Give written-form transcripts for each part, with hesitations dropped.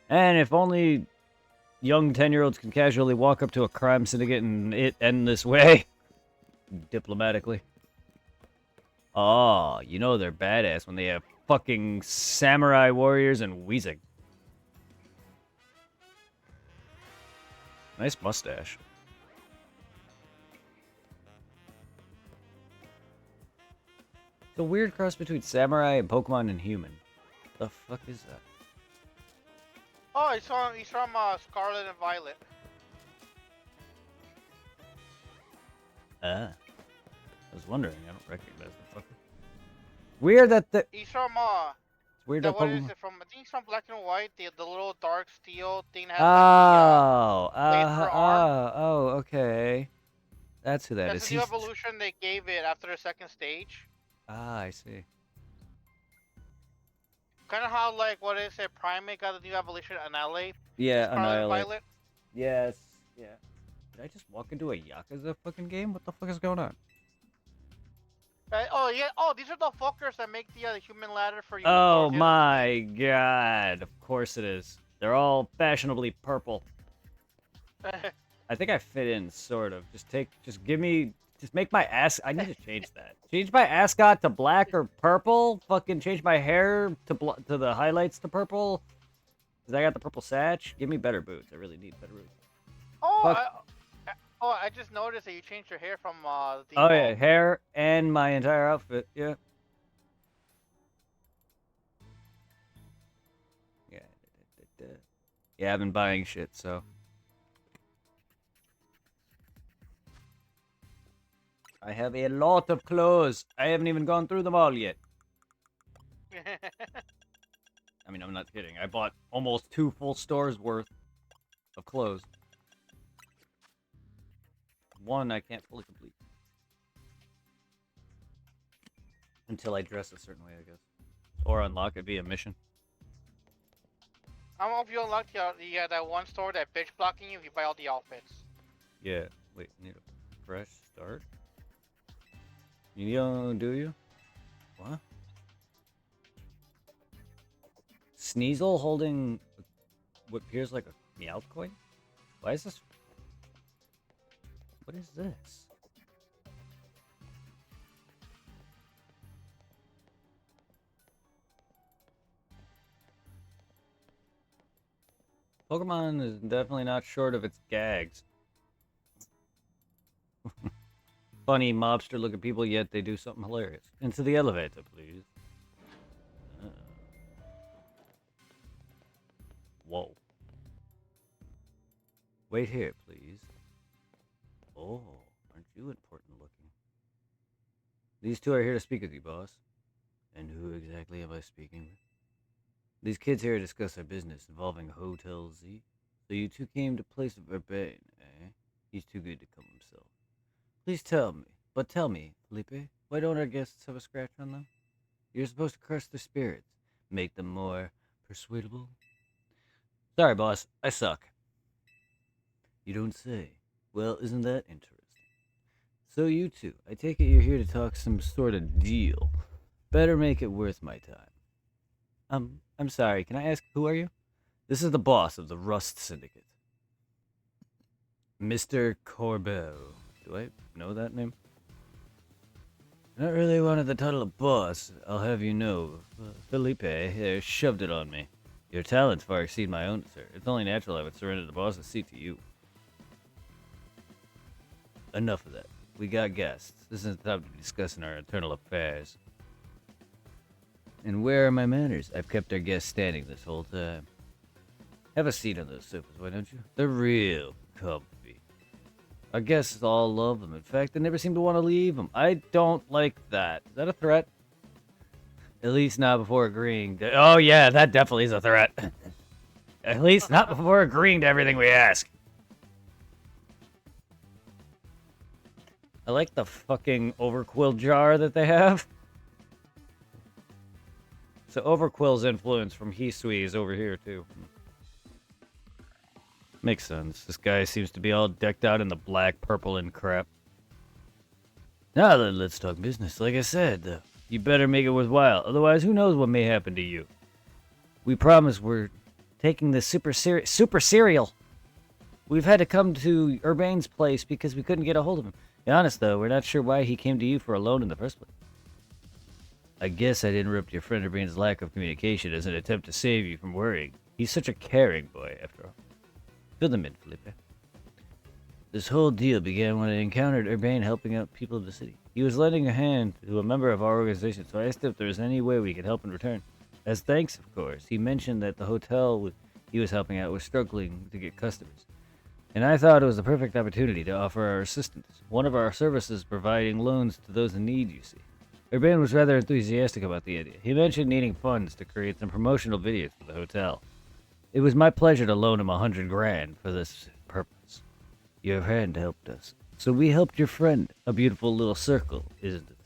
And if only young 10-year-olds can casually walk up to a crime syndicate and it end this way, diplomatically. Oh, you know they're badass when they have fucking samurai warriors and Weezing. Nice mustache. It's a weird cross between samurai and Pokemon and human. The fuck is that? Oh, he's from Scarlet and Violet. Ah. I was wondering. I don't recognize the fucker. Weird that the... He's from It's weird that what is Pokemon... it from? I think he's from Black and White. The little dark steel thing has like the Oh, blade for arm. okay. That's who that That's is. the new He's... evolution they gave it after the second stage. Ah, I see. Kind of how like what is it? Primate got the new evolution, Annihilate. In Yeah, Scarlet and Annihilate. Violet. Yes. Yeah. Did I just walk into a Yakuza fucking game? What the fuck is going on? Oh yeah. Oh, these are the fuckers that make the human ladder for Oh unicorns. my god. Of course it is. They're all fashionably purple. I think I fit in, sort of. Just make my ass. I need to change that. Change my ascot to black or purple. Fucking change my hair to the highlights to purple. Cause I got the purple satch. Give me better boots. I really need better boots. I just noticed that you changed your hair from the Oh yeah, default. hair and my entire outfit. Yeah. Yeah. Yeah, I've been buying shit, so. I have a lot of clothes. I haven't even gone through them all yet. I mean, I'm not kidding. I bought almost 2 full stores worth of clothes. One I can't fully complete. Until I dress a certain way, I guess. Or unlock it via mission. I don't know if you unlocked that one store that bitch blocking you if you buy all the outfits. Yeah. Wait, need a fresh start? You don't, do you? What? Sneasel holding what appears like a Meowth coin? Why is this? What is this? Pokemon is definitely not short of its gags. Funny mobster looking people, yet they do something hilarious. Into the elevator, please. Whoa. Wait here, please. Oh, aren't you important looking? These two are here to speak with you, boss. And who exactly am I speaking with? These kids here to discuss our business involving Hotel Z. So you two came to place of Urbane, eh? He's too good to come himself. Please tell me, Felipe, why don't our guests have a scratch on them? You're supposed to crush their spirits, make them more persuadable. Sorry, boss, I suck. You don't say. Well, isn't that interesting? So you two, I take it you're here to talk some sort of deal. Better make it worth my time. I'm sorry, can I ask, who are you? This is the boss of the Rust Syndicate. Mr. Corbell. Do I know that name? Not really wanted the title of boss, I'll have you know. Felipe here shoved it on me. Your talents far exceed my own, sir. It's only natural I would surrender the boss's seat to you. Enough of that. We got guests. This isn't the time to be discussing our internal affairs. And where are my manners? I've kept our guests standing this whole time. Have a seat on those sofas, why don't you? They're real comfy. Our guests all love them. In fact, they never seem to want to leave them. I don't like that. Is that a threat? At least not before agreeing to... Oh yeah, that definitely is a threat. At least not before agreeing to everything we ask. I like the fucking overquill jar that they have. So Overquill's influence from Hisui is over here too. Makes sense. This guy seems to be all decked out in the black, purple, and crap. Now then, let's talk business. Like I said, you better make it worthwhile. Otherwise, who knows what may happen to you. We promise we're taking this super cereal. We've had to come to Urbane's place because we couldn't get a hold of him. To be honest, though, we're not sure why he came to you for a loan in the first place. I guess I'd interrupt your friend Urbane's lack of communication as an attempt to save you from worrying. He's such a caring boy, after all. Fill them in, Felipe. This whole deal began when I encountered Urbane helping out people of the city. He was lending a hand to a member of our organization, so I asked if there was any way we could help in return. As thanks, of course, he mentioned that the hotel he was helping out was struggling to get customers. And I thought it was the perfect opportunity to offer our assistance. One of our services providing loans to those in need, you see. Urbane was rather enthusiastic about the idea. He mentioned needing funds to create some promotional videos for the hotel. It was my pleasure to loan him $100 grand for this purpose. Your friend helped us. So we helped your friend. A beautiful little circle, isn't it?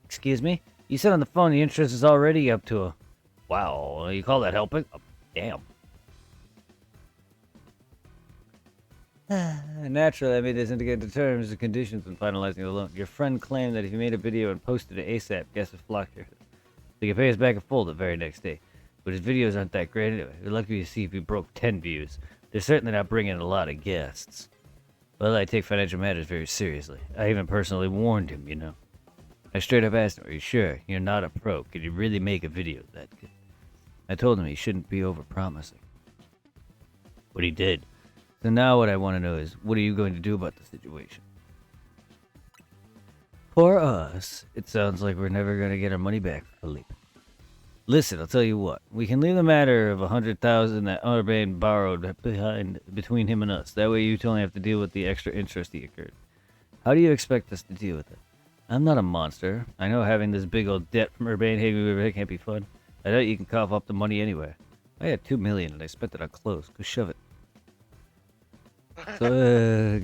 Excuse me? You said on the phone the interest is already up to a... Wow, you call that helping? Oh, damn. Naturally, I made this indicate the terms and conditions when finalizing the loan. Your friend claimed that if you made a video and posted it ASAP, guests would flock to it. So you can pay us back in full the very next day. But his videos aren't that great anyway. We're lucky to see if we broke 10 views. They're certainly not bringing in a lot of guests. Well, I take financial matters very seriously. I even personally warned him, you know. I straight up asked him, are you sure? You're not a pro. Could you really make a video that good? I told him he shouldn't be over-promising. But he did. So now what I want to know is, what are you going to do about the situation? For us, it sounds like we're never going to get our money back, Felipe. Listen, I'll tell you what. We can leave the matter of $100,000 that Urbane borrowed between him and us. That way you only have to deal with the extra interest he incurred. How do you expect us to deal with it? I'm not a monster. I know having this big old debt from Urbane can't be fun. I doubt you can cough up the money anyway. I had $2 million and I spent it on clothes. Go shove it. So,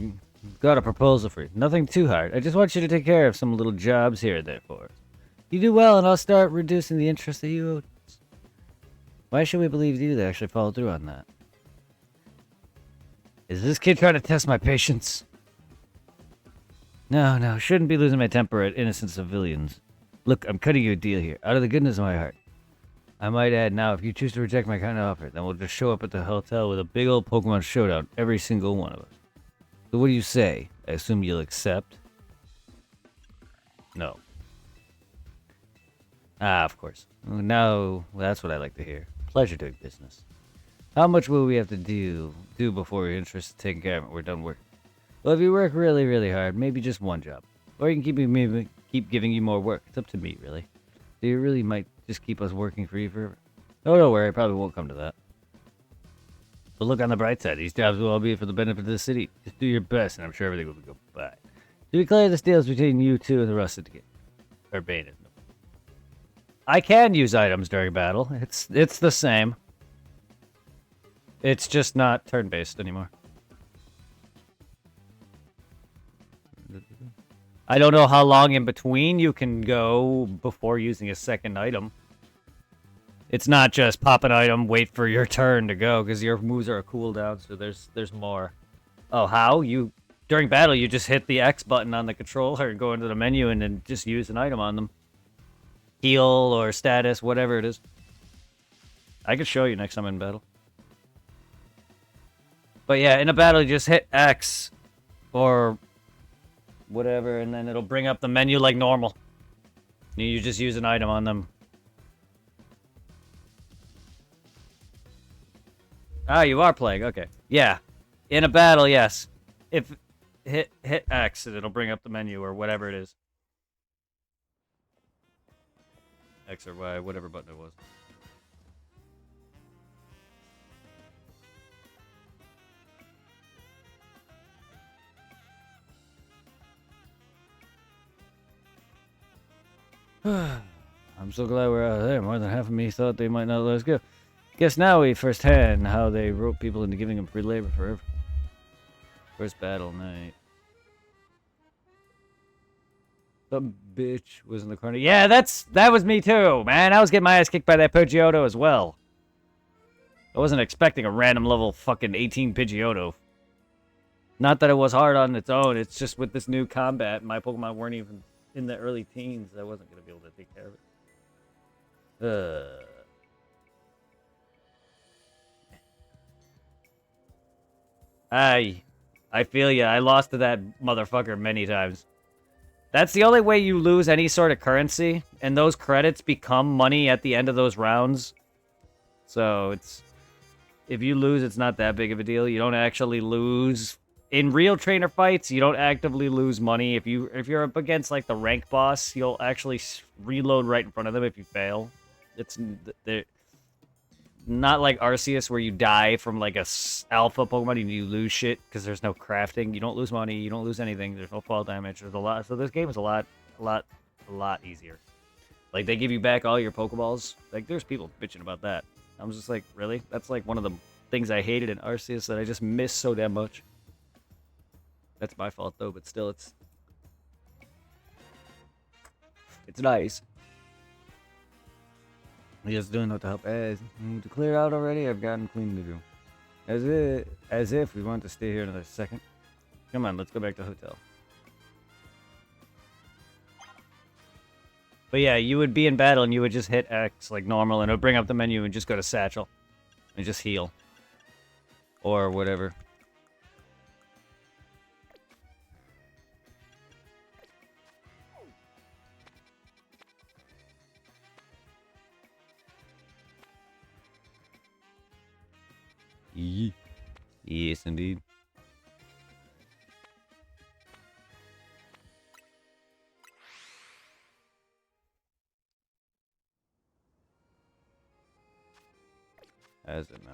got a proposal for you. Nothing too hard. I just want you to take care of some little jobs here and there for us. You do well, and I'll start reducing the interest that you owe. Why should we believe you to actually follow through on that? Is this kid trying to test my patience? No, shouldn't be losing my temper at innocent civilians. Look, I'm cutting you a deal here, out of the goodness of my heart. I might add now, if you choose to reject my kind of offer, then we'll just show up at the hotel with a big old Pokemon showdown, every single one of us. So what do you say? I assume you'll accept? No. Ah, of course. No, that's what I like to hear. Pleasure doing business. How much will we have to do before your interest is taken care of and we're done working? Well, if you work really, really hard, maybe just one job. Or you can keep giving you more work. It's up to me, really. So you really might just keep us working for you forever. Oh, don't worry, I probably won't come to that. But look on the bright side. These jobs will all be for the benefit of the city. Just do your best, and I'm sure everything will go by. To be clear, this deal's between you two and the rest of the game. Urbane. I can use items during battle. It's the same. It's just not turn-based anymore. I don't know how long in between you can go before using a second item. It's not just pop an item, wait for your turn to go, because your moves are a cooldown, so there's more. Oh, how? During battle, you just hit the X button on the controller and go into the menu and then just use an item on them. Heal or status, whatever it is. I could show you next time in battle. But yeah, in a battle, you just hit X or whatever, and then it'll bring up the menu like normal. You just use an item on them. Ah, you are playing. Okay. Yeah. In a battle, yes. If hit X, and it'll bring up the menu or whatever it is. X or Y, whatever button it was. I'm so glad we're out of there. More than half of me thought they might not let us go. Guess now we firsthand how they rope people into giving them free labor forever. First battle night. Some bitch was in the corner. Yeah, that was me too, man. I was getting my ass kicked by that Pidgeotto as well. I wasn't expecting a random level fucking 18 Pidgeotto. Not that it was hard on its own. It's just with this new combat, my Pokemon weren't even in the early teens. I wasn't going to be able to take care of it. I feel ya. I lost to that motherfucker many times. That's the only way you lose any sort of currency, and those credits become money at the end of those rounds. So it's... If you lose, it's not that big of a deal. You don't actually lose... In real trainer fights, you don't actively lose money. If you're up against, like, the rank boss, you'll actually reload right in front of them if you fail. It's... Not like Arceus, where you die from, like, a alpha Pokemon and you lose shit because there's no crafting. You don't lose money. You don't lose anything. There's no fall damage. There's a lot. So this game is a lot easier. Like, they give you back all your Pokeballs. Like, there's people bitching about that. I'm just like, really? That's, like, one of the things I hated in Arceus that I just miss so damn much. That's my fault, though, but still, it's nice. Just doing what the help as to clear out already. I've gotten cleaning to do. As if we want to stay here another second. Come on, let's go back to the hotel. But yeah, you would be in battle and you would just hit X like normal, and it would bring up the menu and just go to Satchel and just heal or whatever. Yes, indeed. As it now.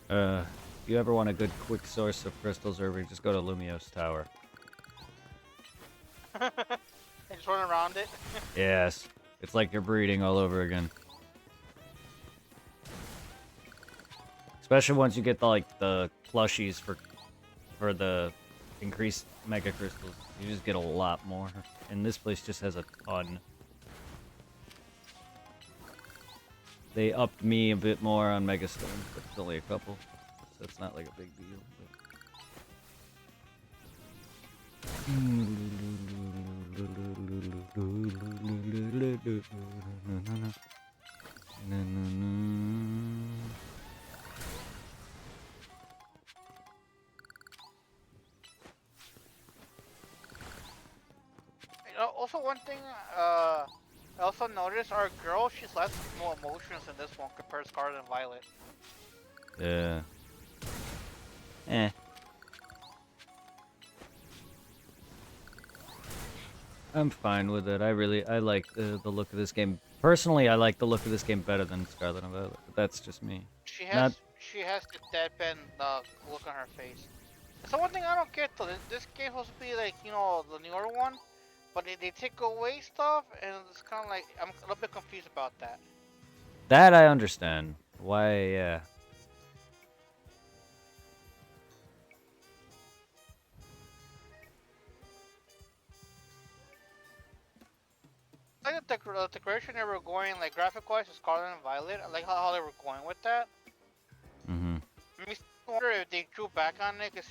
If you ever want a good quick source of crystals, or just go to Lumiose Tower. And just run around it. Yes, it's like you're breeding all over again. Especially once you get the plushies for the increased mega crystals, you just get a lot more. And this place just has a ton. They upped me a bit more on Mega Stones, but it's only a couple, so it's not like a big deal. Also, one thing, I also noticed our girl, she's less more emotions in this one compared to Scarlet and Violet. Yeah. Eh. I'm fine with it. I like the look of this game. Personally, I like the look of this game better than Scarlet and Violet, but that's just me. She has the deadpan look on her face. So one thing I don't get though, this game supposed to be like, you know, the newer one, but they take away stuff, and it's kind of like, I'm a little bit confused about that. That I understand. Why, yeah. the direction they were going, like graphic-wise, to Scarlet and Violet. I like how they were going with that. Mm-hmm. Makes me wonder if they drew back on it. Cause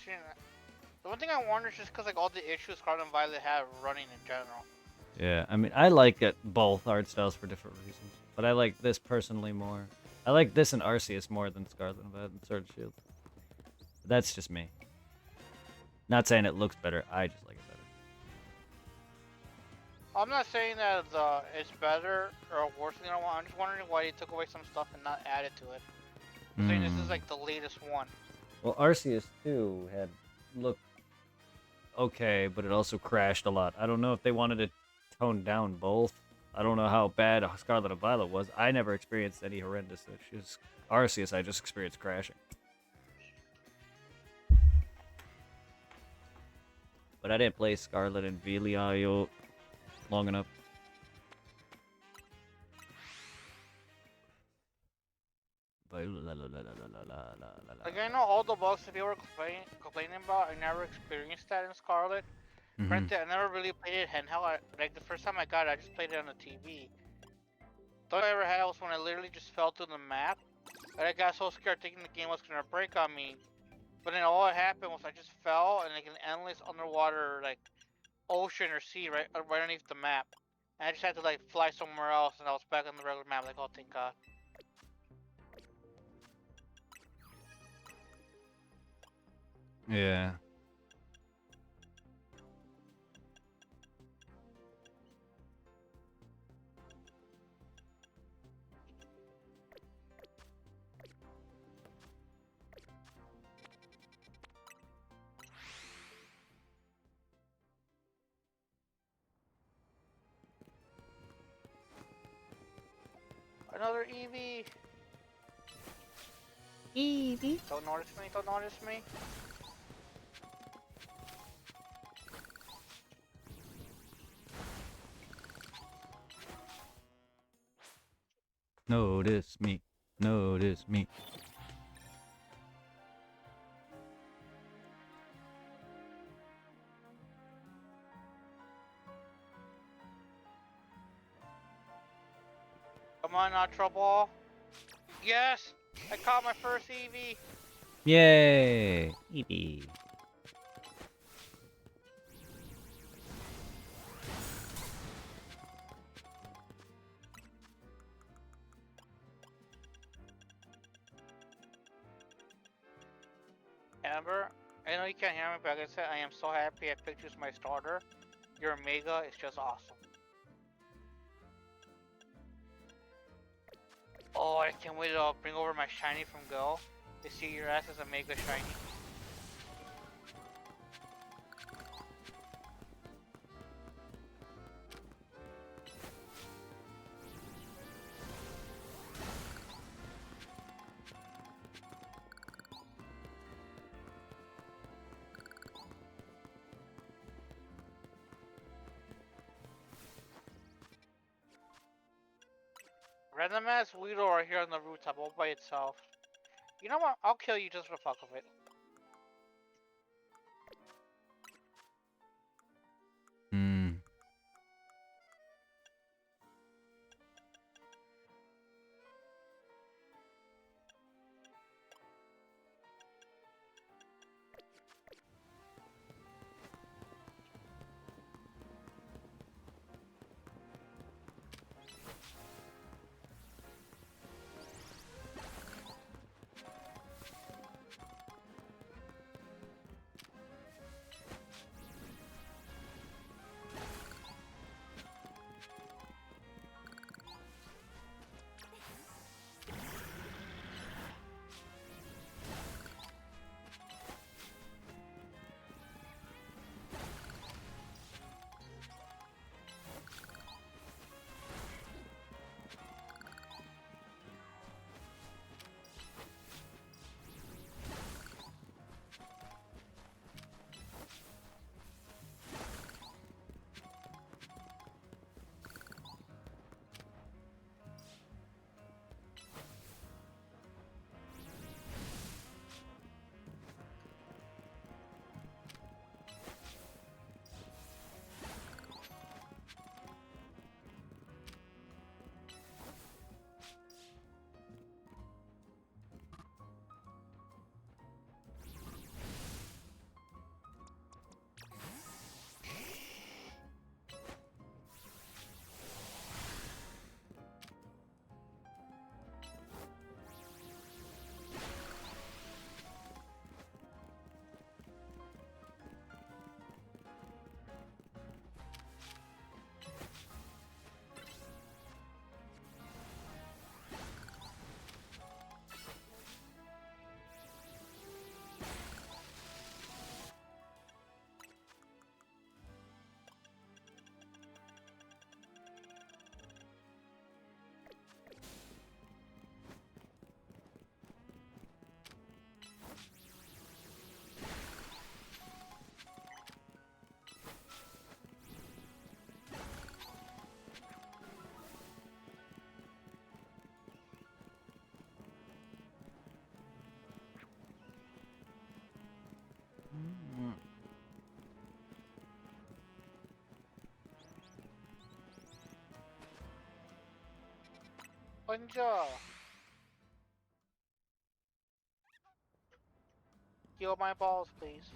the one thing I wonder is just because like all the issues Scarlet and Violet have running in general. Yeah, I mean, I like it, both art styles for different reasons, but I like this personally more. I like this in Arceus more than Scarlet and Violet and Sword and Shield. But that's just me. Not saying it looks better, I just like it better. I'm not saying that it's better or worse than the other one. I'm just wondering why they took away some stuff and not added to it. I'm saying this is like the latest one. Well, Arceus 2 had looked okay, but it also crashed a lot. I don't know if they wanted to tone down both. I don't know how bad Scarlet and Violet was. I never experienced any horrendous issues. Arceus, I just experienced crashing. But I didn't play Scarlet and Violet long enough. Like I know all the bugs that they were complaining about, I never experienced that in Scarlet. Granted, I never really played it handheld. Like the first time I got it, I just played it on the TV. The only I ever had was when I literally just fell through the map. And I got so scared thinking the game was gonna break on me. But then all that happened was I just fell in like an endless underwater like ocean or sea right underneath the map. And I just had to like fly somewhere else and I was back on the regular map like, oh thank god. Yeah. Another Eevee. Eevee. Don't notice me, don't notice me. Notice me. Notice me. Come on, Ultra Ball. Yes! I caught my first Eevee! Yay! Eevee. Amber, I know you can't hear me, but like I said, I am so happy I picked you as my starter. Your Mega is just awesome. Oh, I can't wait to bring over my shiny from Go to see your ass as a Mega shiny. Random ass Weedle right here on the rooftop all by itself. You know what? I'll kill you just for the fuck of it. Hmm. Punja. Heal my balls, please.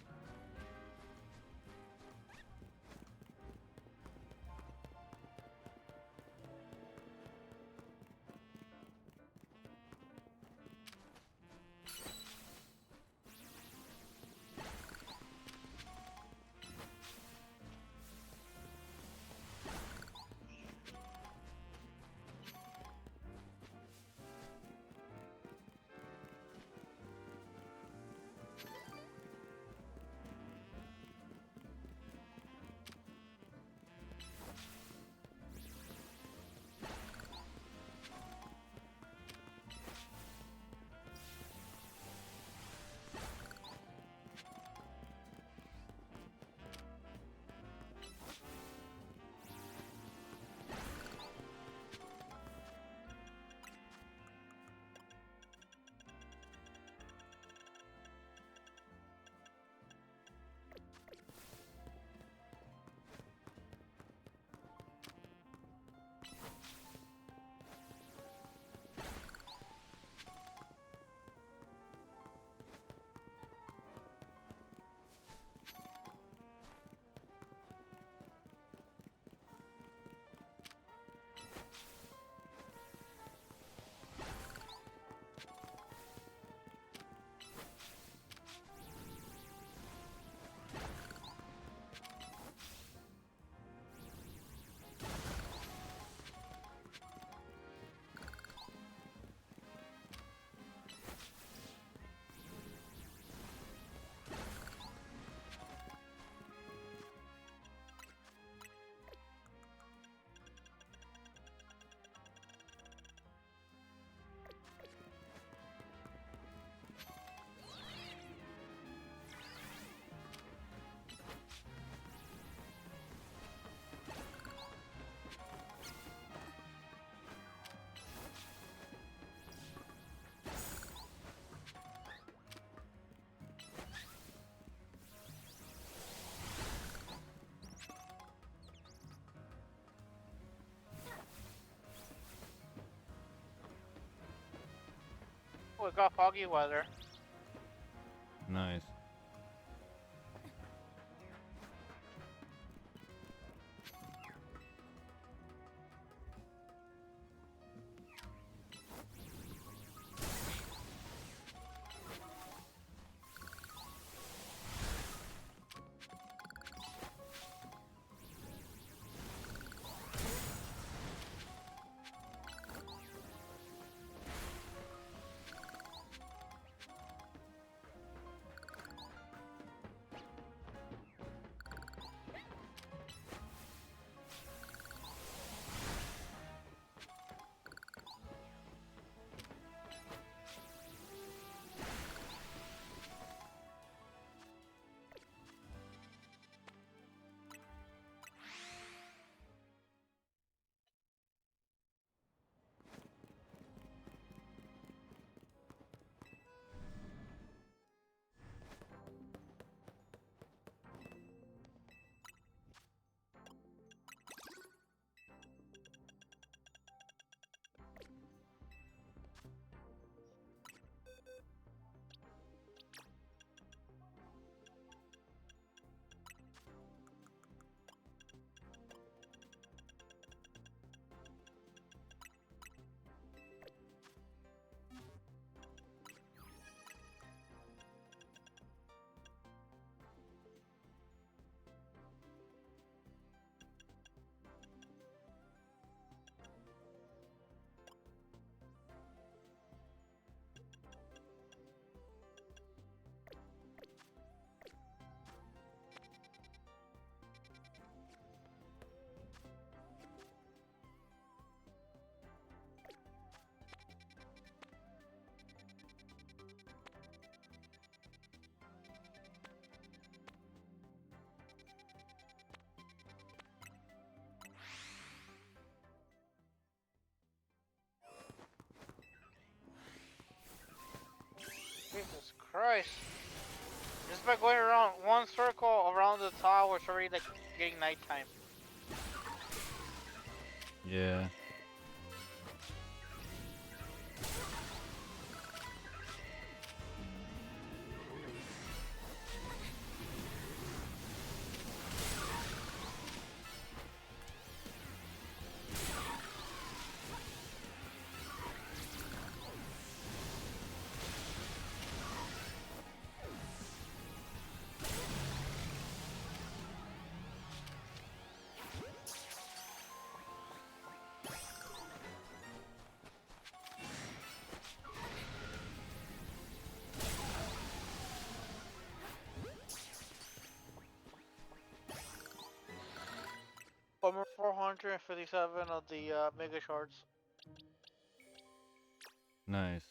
Oh, we got foggy weather. Nice. Jesus Christ. Just by going around one circle around the tower, it's already like getting nighttime. Yeah. I'm at 457 of the Mega Shards. Nice.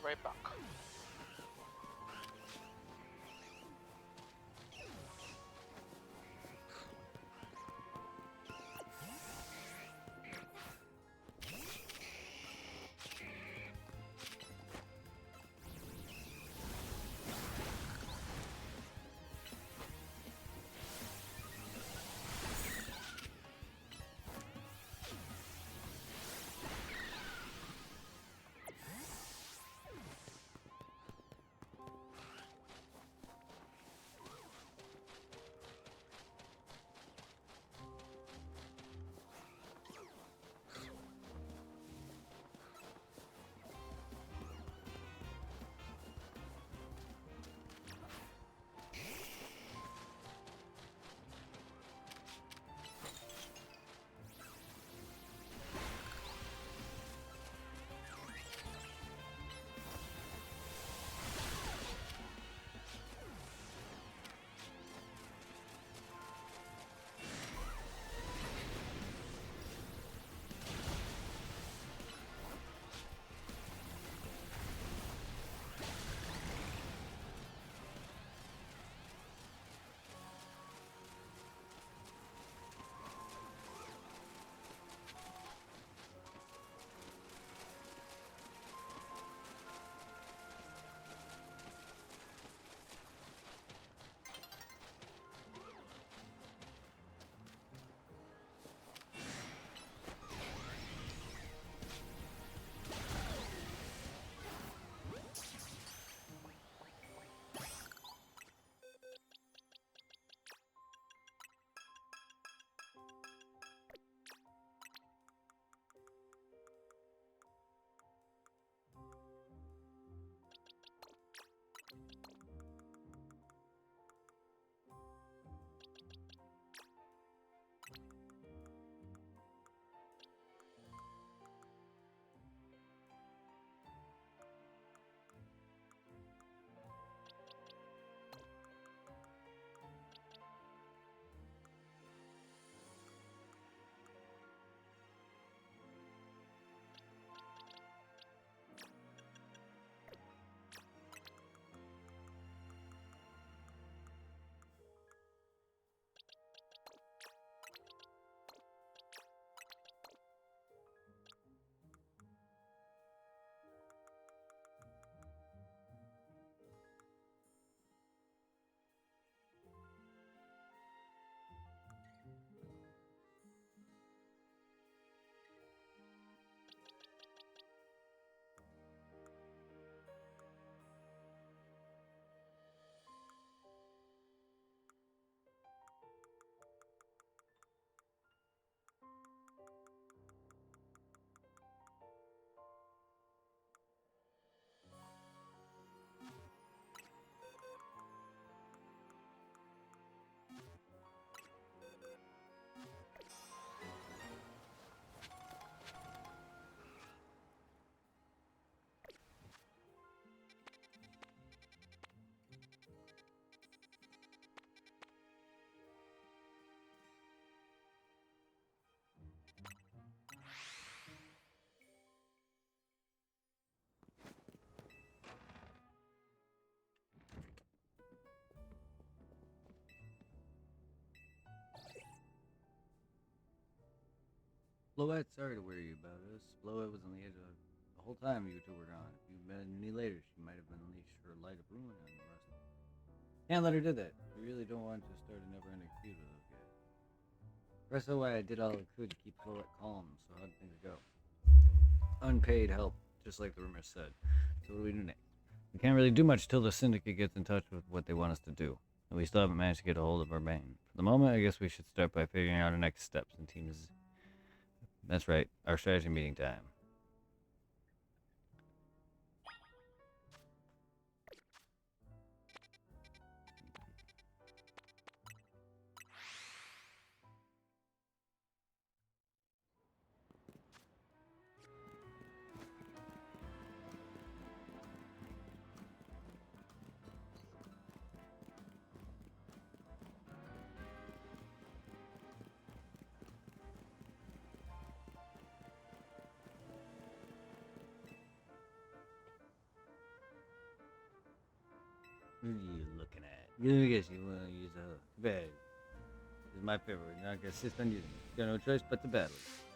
right back. Bloette, sorry to worry you about us. Bloette was on the edge of the whole time you two were gone. If you'd been any later, she might have unleashed her light of ruin on the rest. Can't let her do that. We really don't want to start a never-ending feud with those guys. Rest of why I did all I could to keep Bloette calm. So how'd things go? Unpaid help, just like the rumor said. So what do we do next? We can't really do much till the syndicate gets in touch with what they want us to do. And we still haven't managed to get a hold of Urbane. For the moment, I guess we should start by figuring out our next steps and teams. That's right, our strategy meeting time. What are you looking at? Let me guess, you want to use a hook. Bad. This is my favorite. You're not gonna insist on using it. You got no choice but to battle it.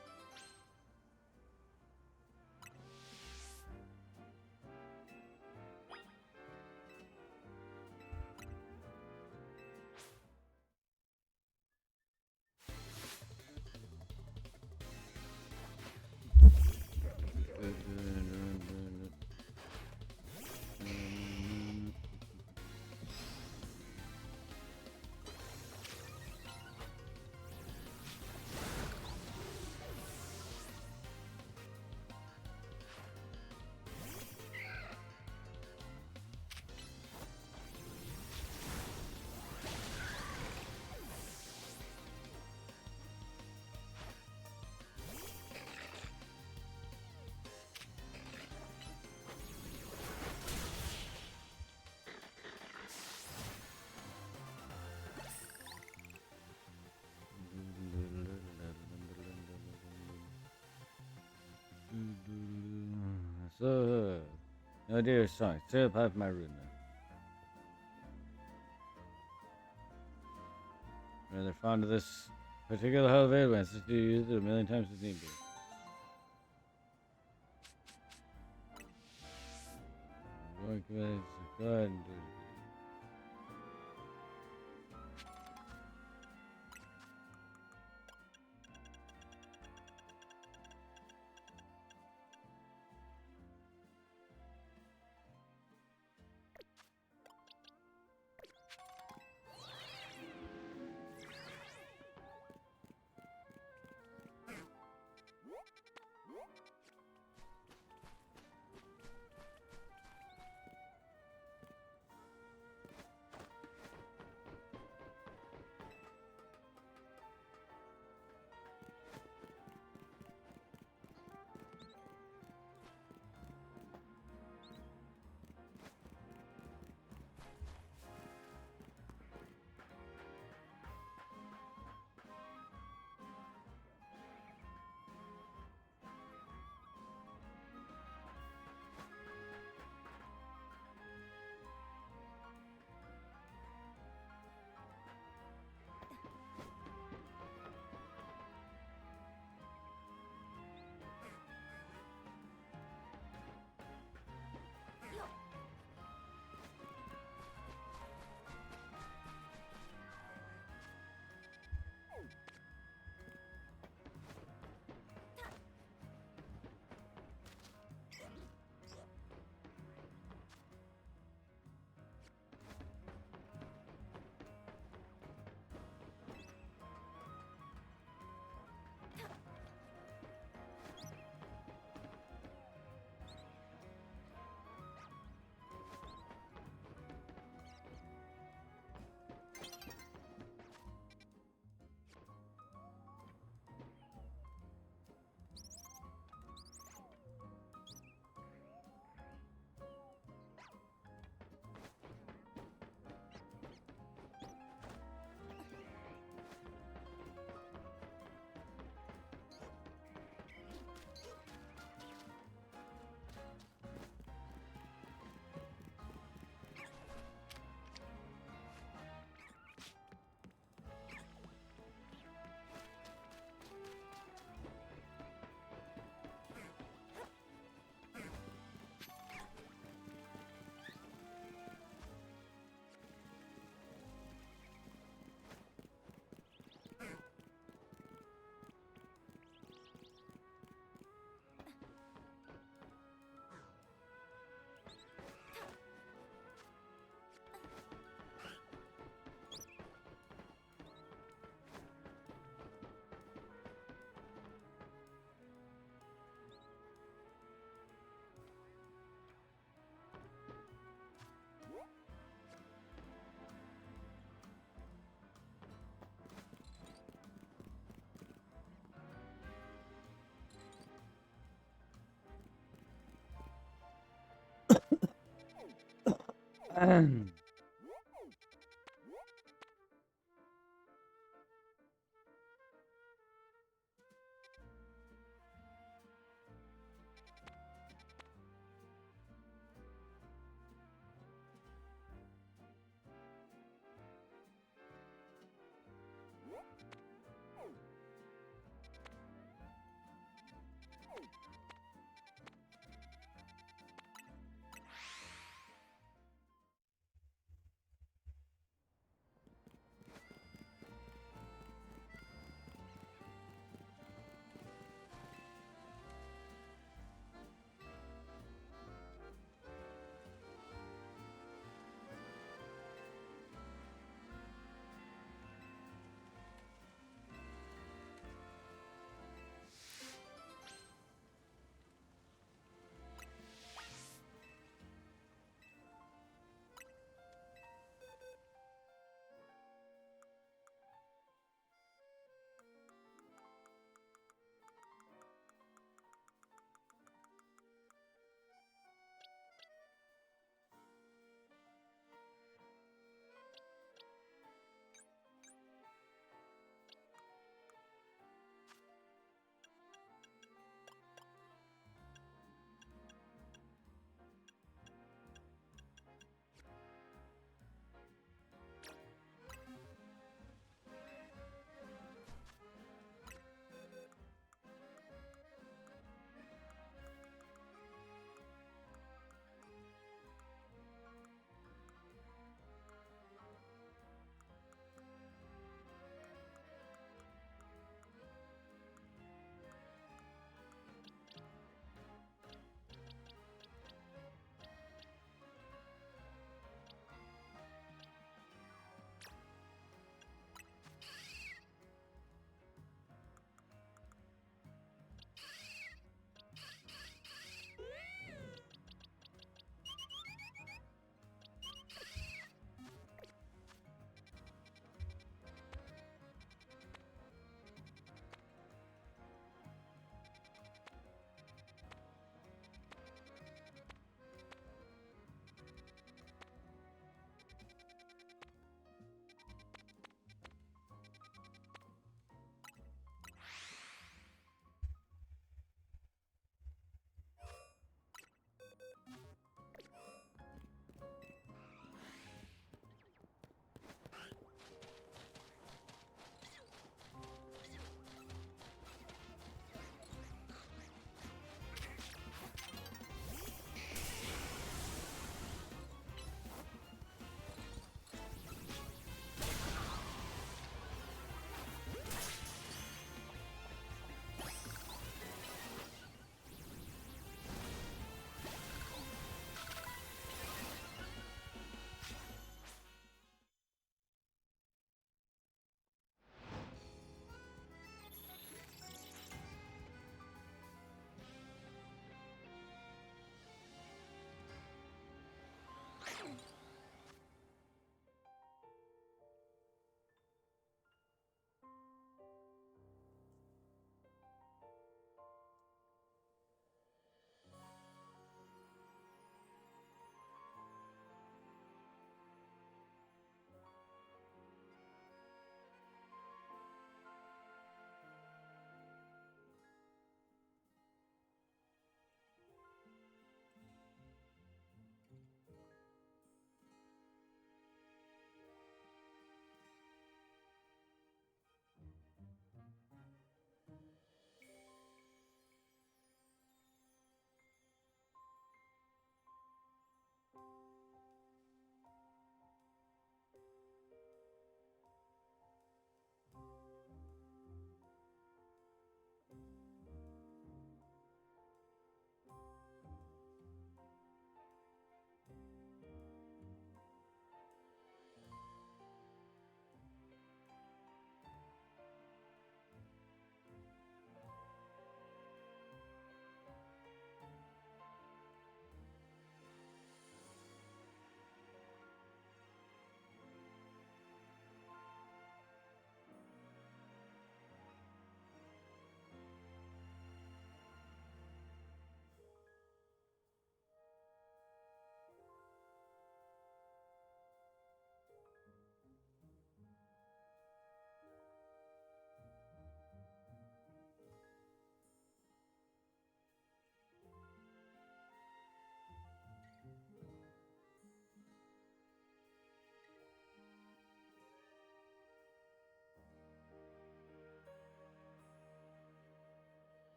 So, no dear song. Straight up half my room now. Rather fond of this particular holiday advance to use it a million times as need be. Go ahead and do it.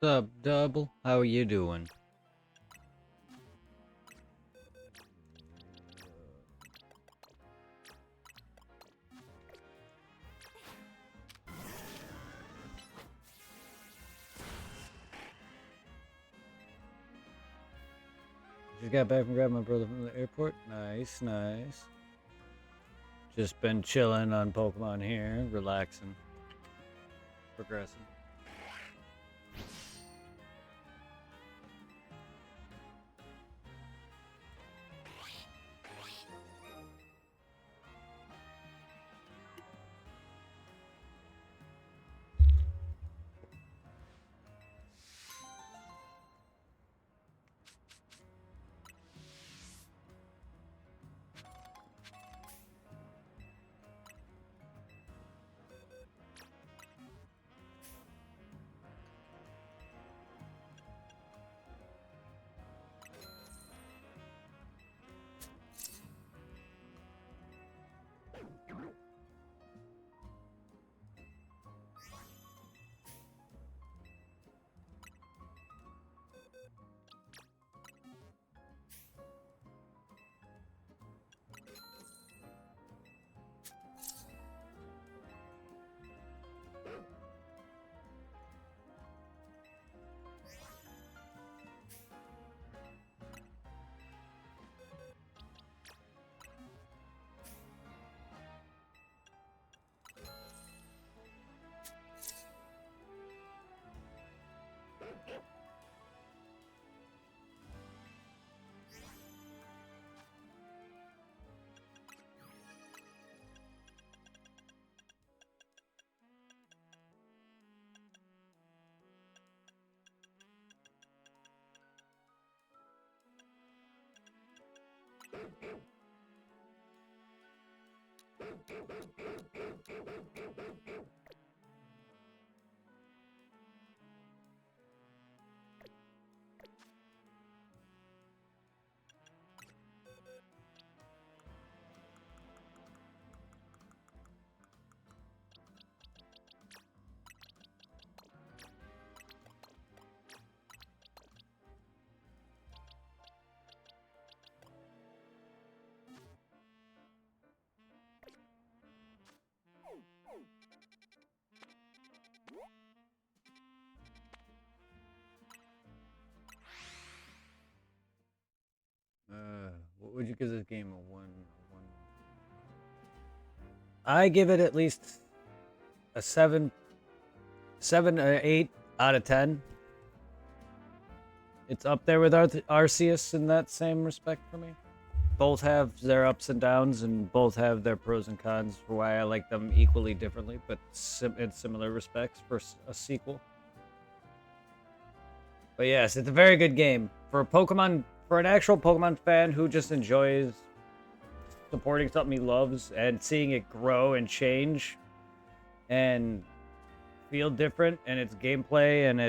up, Double? How are you doing? Just got back from grabbing my brother from the airport. Nice, nice. Just been chilling on Pokemon here, relaxing, progressing. What would you give this game a one? I give it at least a 7 or 8 out of 10. It's up there with Arceus in that same respect for me. Both have their ups and downs, and both have their pros and cons for why I like them equally differently, but in similar respects for a sequel. But yes, it's a very good game for an actual Pokemon fan who just enjoys supporting something he loves and seeing it grow and change and feel different, and its gameplay, and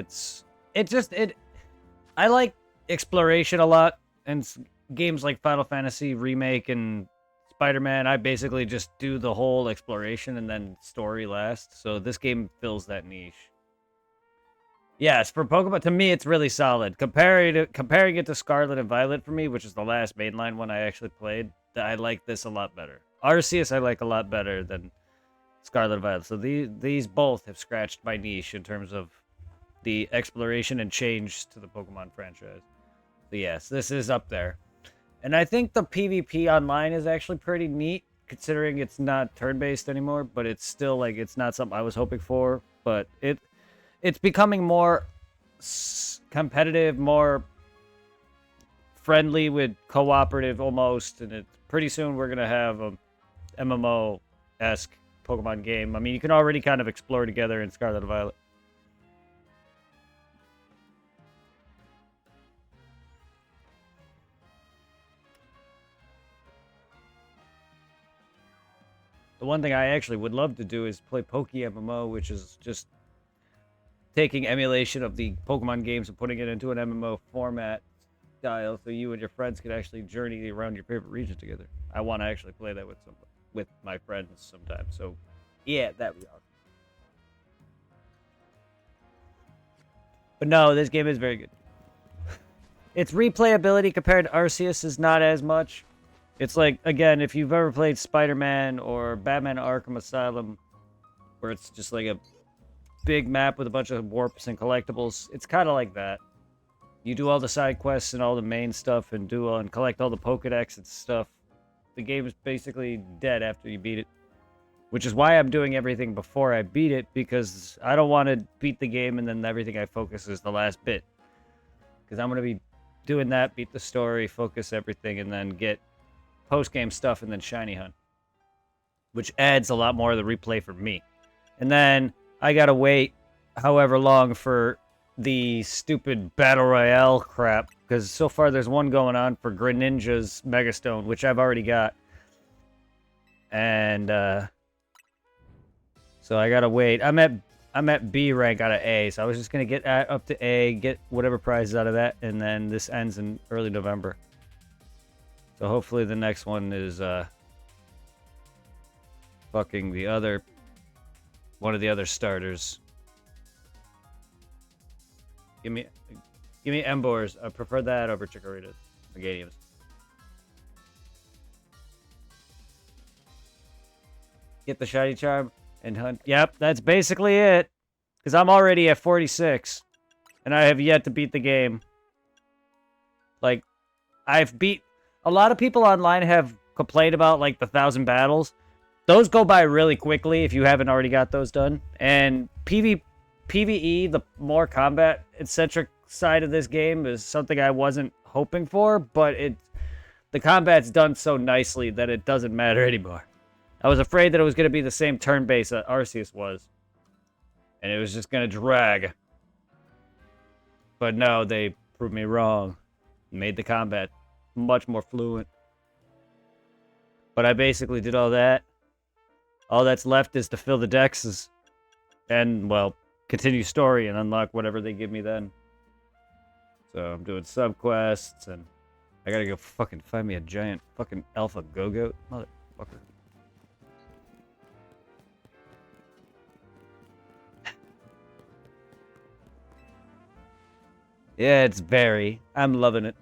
I like exploration a lot, and games like Final Fantasy Remake and Spider-Man, I basically just do the whole exploration and then story last. So this game fills that niche. Yes, for Pokemon, to me, it's really solid. Comparing it to Scarlet and Violet for me, which is the last mainline one I actually played, I like this a lot better. Arceus I like a lot better than Scarlet and Violet. So these both have scratched my niche in terms of the exploration and change to the Pokemon franchise. So yes, this is up there. And I think the PvP online is actually pretty neat, considering it's not turn-based anymore, but it's still, like, it's not something I was hoping for, but it's becoming more competitive, more friendly with cooperative almost, and pretty soon we're going to have a MMO-esque Pokemon game. I mean, you can already kind of explore together in Scarlet and Violet. The one thing I actually would love to do is play Poke MMO, which is just taking emulation of the Pokemon games and putting it into an MMO format style, so you and your friends could actually journey around your favorite region together. I want to actually play that with my friends sometime. So, yeah, that would be awesome. But no, this game is very good. Its replayability compared to Arceus is not as much. It's like, again, if you've ever played Spider-Man or Batman Arkham Asylum, where it's just like a big map with a bunch of warps and collectibles, it's kind of like that. You do all the side quests and all the main stuff and collect all the Pokedex and stuff. The game is basically dead after you beat it. Which is why I'm doing everything before I beat it, because I don't want to beat the game and then everything I focus is the last bit. Because I'm going to be doing that, beat the story, focus everything, and then get post-game stuff and then shiny hunt. Which adds a lot more of the replay for me. And then I got to wait however long for the stupid Battle Royale crap. Because so far there's one going on for Greninja's Megastone, which I've already got. And, so I gotta wait. I'm at B rank out of A, so I was just gonna get up to A, get whatever prizes out of that, and then this ends in early November. So hopefully the next one is fucking one of the other starters. Give me Emboars. I prefer that over Chikoritas. Megadiums. Get the shiny charm. And hunt. Yep, that's basically it. Because I'm already at 46. And I have yet to beat the game. Like, I've beat... A lot of people online have complained about, like, the 1,000 battles. Those go by really quickly if you haven't already got those done. And PvE, the more combat-centric side of this game, is something I wasn't hoping for. But the combat's done so nicely that it doesn't matter anymore. I was afraid that it was going to be the same turn-based that Arceus was. And it was just going to drag. But no, they proved me wrong. Made the combat much more fluent. But I basically did all that. All that's left is to fill the dexes. And, well, continue story and unlock whatever they give me then. So I'm doing subquests and I gotta go fucking find me a giant fucking alpha Go-Goat. Motherfucker. Yeah, it's very. I'm loving it.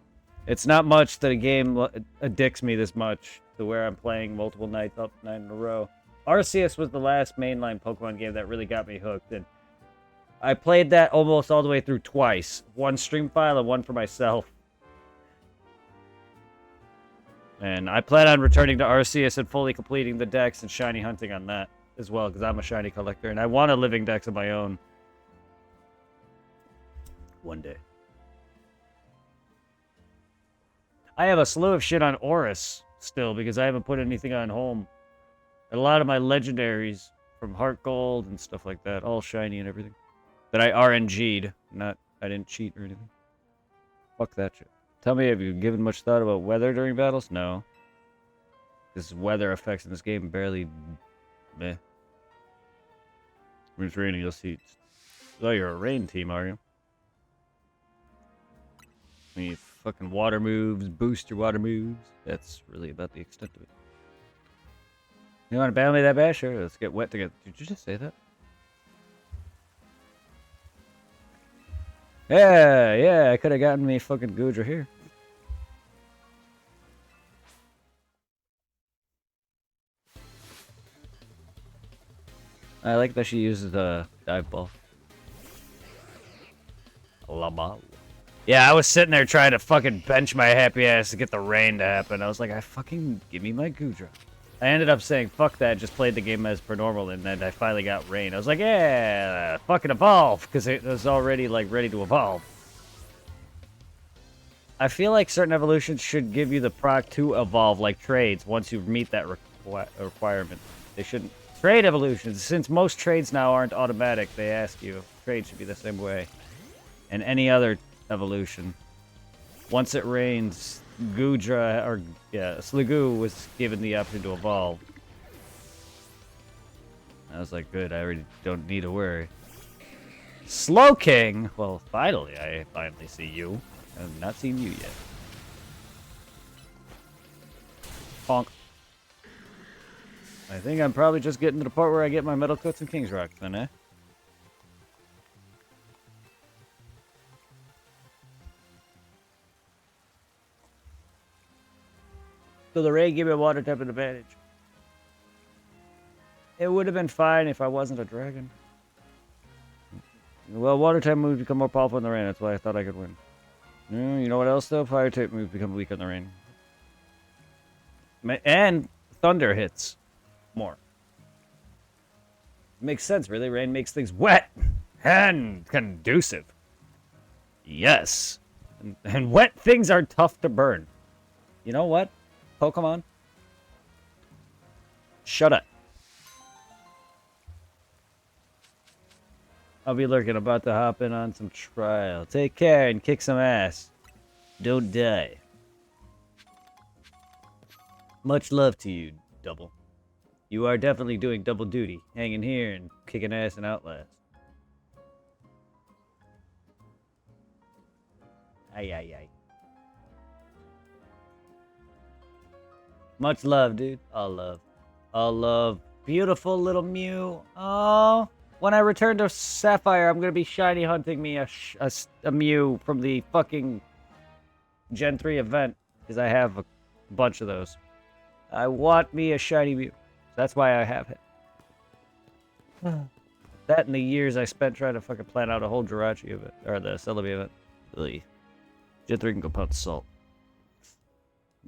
It's not much that a game addicts me this much to where I'm playing multiple nights up 9 in a row. Arceus was the last mainline Pokemon game that really got me hooked, and I played that almost all the way through twice. One stream file and one for myself. And I plan on returning to Arceus and fully completing the dex and shiny hunting on that as well, because I'm a shiny collector, and I want a living dex of my own. One day. I have a slew of shit on Oris still because I haven't put anything on home. And a lot of my legendaries from Heart Gold and stuff like that, all shiny and everything. That I RNG'd, I didn't cheat or anything. Fuck that shit. Tell me, have you given much thought about weather during battles? No. This weather effects in this game barely... meh. When it's raining, you'll see... Oh, you're a rain team, are you? You fucking water moves, boost your water moves. That's really about the extent of it. You want to battle me that bad? Sure, let's get wet together. Did you just say that? Yeah, I could have gotten me fucking Goodra here. I like that she uses the dive ball. Lama. Yeah, I was sitting there trying to fucking bench my happy ass to get the rain to happen. I was like, give me my Goodra. I ended up saying, fuck that, just played the game as per normal, and then I finally got rain. I was like, yeah, fucking evolve, because it was already, like, ready to evolve. I feel like certain evolutions should give you the proc to evolve, like trades, once you meet that requirement. They shouldn't. Trade evolutions, since most trades now aren't automatic, they ask you. Trade should be the same way. And any other evolution. Once it rains, Sliggoo was given the option to evolve. I was like, good, I already don't need to worry. Slowking! Well, I finally see you. I have not seen you yet. Honk. I think I'm probably just getting to the part where I get my Metal Coats and King's Rock then, eh? So the rain gave me a water type advantage. It would have been fine if I wasn't a dragon. Well, water type moves become more powerful in the rain. That's why I thought I could win. You know what else though? Fire type moves become weak in the rain. And thunder hits more. Makes sense, really. Rain makes things wet and conducive. Yes. And wet things are tough to burn. You know what, Pokemon? Shut up. I'll be lurking, about to hop in on some trial. Take care and kick some ass. Don't die. Much love to you, Double. You are definitely doing double duty, hanging here and kicking ass in Outlast. Ay, ay, ay. Much love, dude. All love. All love. Beautiful little Mew. Oh, when I return to Sapphire, I'm going to be shiny hunting me a Mew from the fucking Gen 3 event, because I have a bunch of those. I want me a shiny Mew. That's why I have it. That and the years I spent trying to fucking plan out a whole Jirachi event, or the Celebi event. Ugh. Gen 3 can go pound salt.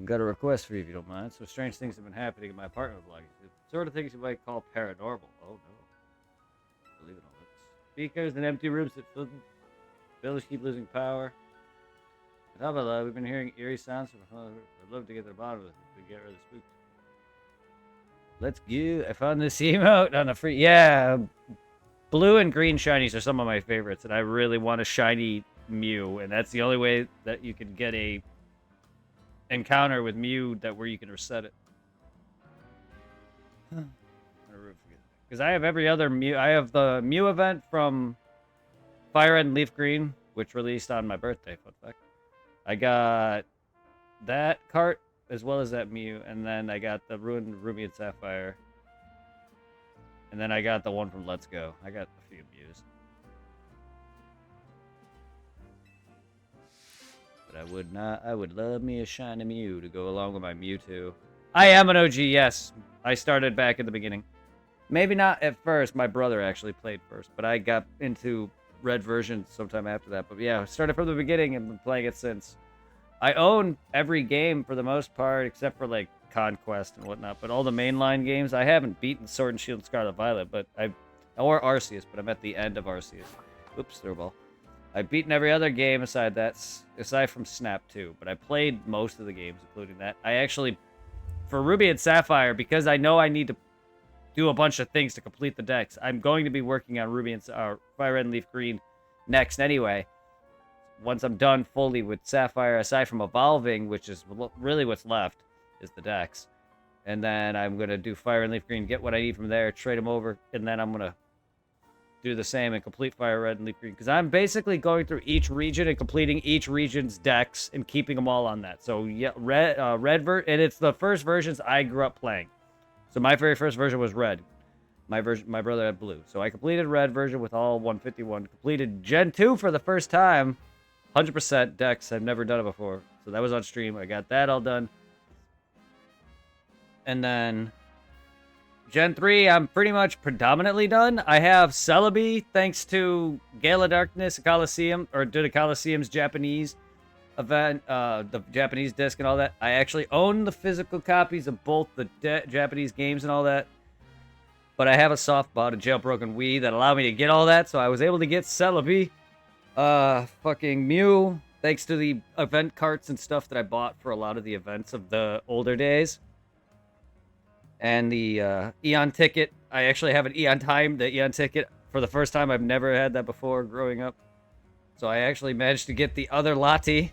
Got a request for you if you don't mind. So strange things have been happening in my apartment block. The sort of things you might call paranormal. Oh no. Believe it or not. Speakers and empty rooms that fill them. Buildings keep losing power. On top of that, we've been hearing eerie sounds from I'd love to get to the bottom of it to get rid of the spooks. Let's go. I found this emote on a free. Yeah. Blue and green shinies are some of my favorites, and I really want a shiny Mew, and that's the only way that you can get a encounter with Mew where you can reset it. Because I have every other Mew. I have the Mew event from Fire Red and Leaf Green, which released on my birthday, fun fact. I got that cart as well as that Mew, and then I got the Ruined Ruby and Sapphire. And then I got the one from Let's Go. I got a few Mews. But I would love me a shiny Mew to go along with my Mewtwo. I am an OG, yes. I started back at the beginning. Maybe not at first. My brother actually played first, but I got into Red version sometime after that. But yeah, I started from the beginning and been playing it since. I own every game for the most part, except for like Conquest and whatnot. But all the mainline games, I haven't beaten Sword and Shield and Scarlet Violet, but or Arceus, but I'm at the end of Arceus. Oops, throw ball. I've beaten every other game aside from Snap 2, but I played most of the games, including that. I actually, for Ruby and Sapphire, because I know I need to do a bunch of things to complete the decks, I'm going to be working on Ruby and Fire Red and Leaf Green next anyway. Once I'm done fully with Sapphire, aside from evolving, which is really what's left, is the decks. And then I'm going to do Fire and Leaf Green, get what I need from there, trade them over, and then I'm going to do the same and complete Fire Red and Leaf Green. Because I'm basically going through each region and completing each region's decks and keeping them all on that. So yeah, and it's the first versions I grew up playing. So my very first version was Red. My brother had Blue. So I completed Red version with all 151. Completed Gen 2 for the first time. 100% decks. I've never done it before. So that was on stream. I got that all done. And then Gen 3, I'm pretty much predominantly done. I have Celebi, thanks to Gale of Darkness, Coliseum, or did a Coliseum's Japanese event, the Japanese disc and all that. I actually own the physical copies of both the Japanese games and all that. But I have a soft bought, a jailbroken Wii that allowed me to get all that, so I was able to get Celebi. Fucking Mew, thanks to the event carts and stuff that I bought for a lot of the events of the older days. And the Eon ticket. I actually have an Eon time, the Eon ticket. For the first time, I've never had that before growing up. So I actually managed to get the other Lati.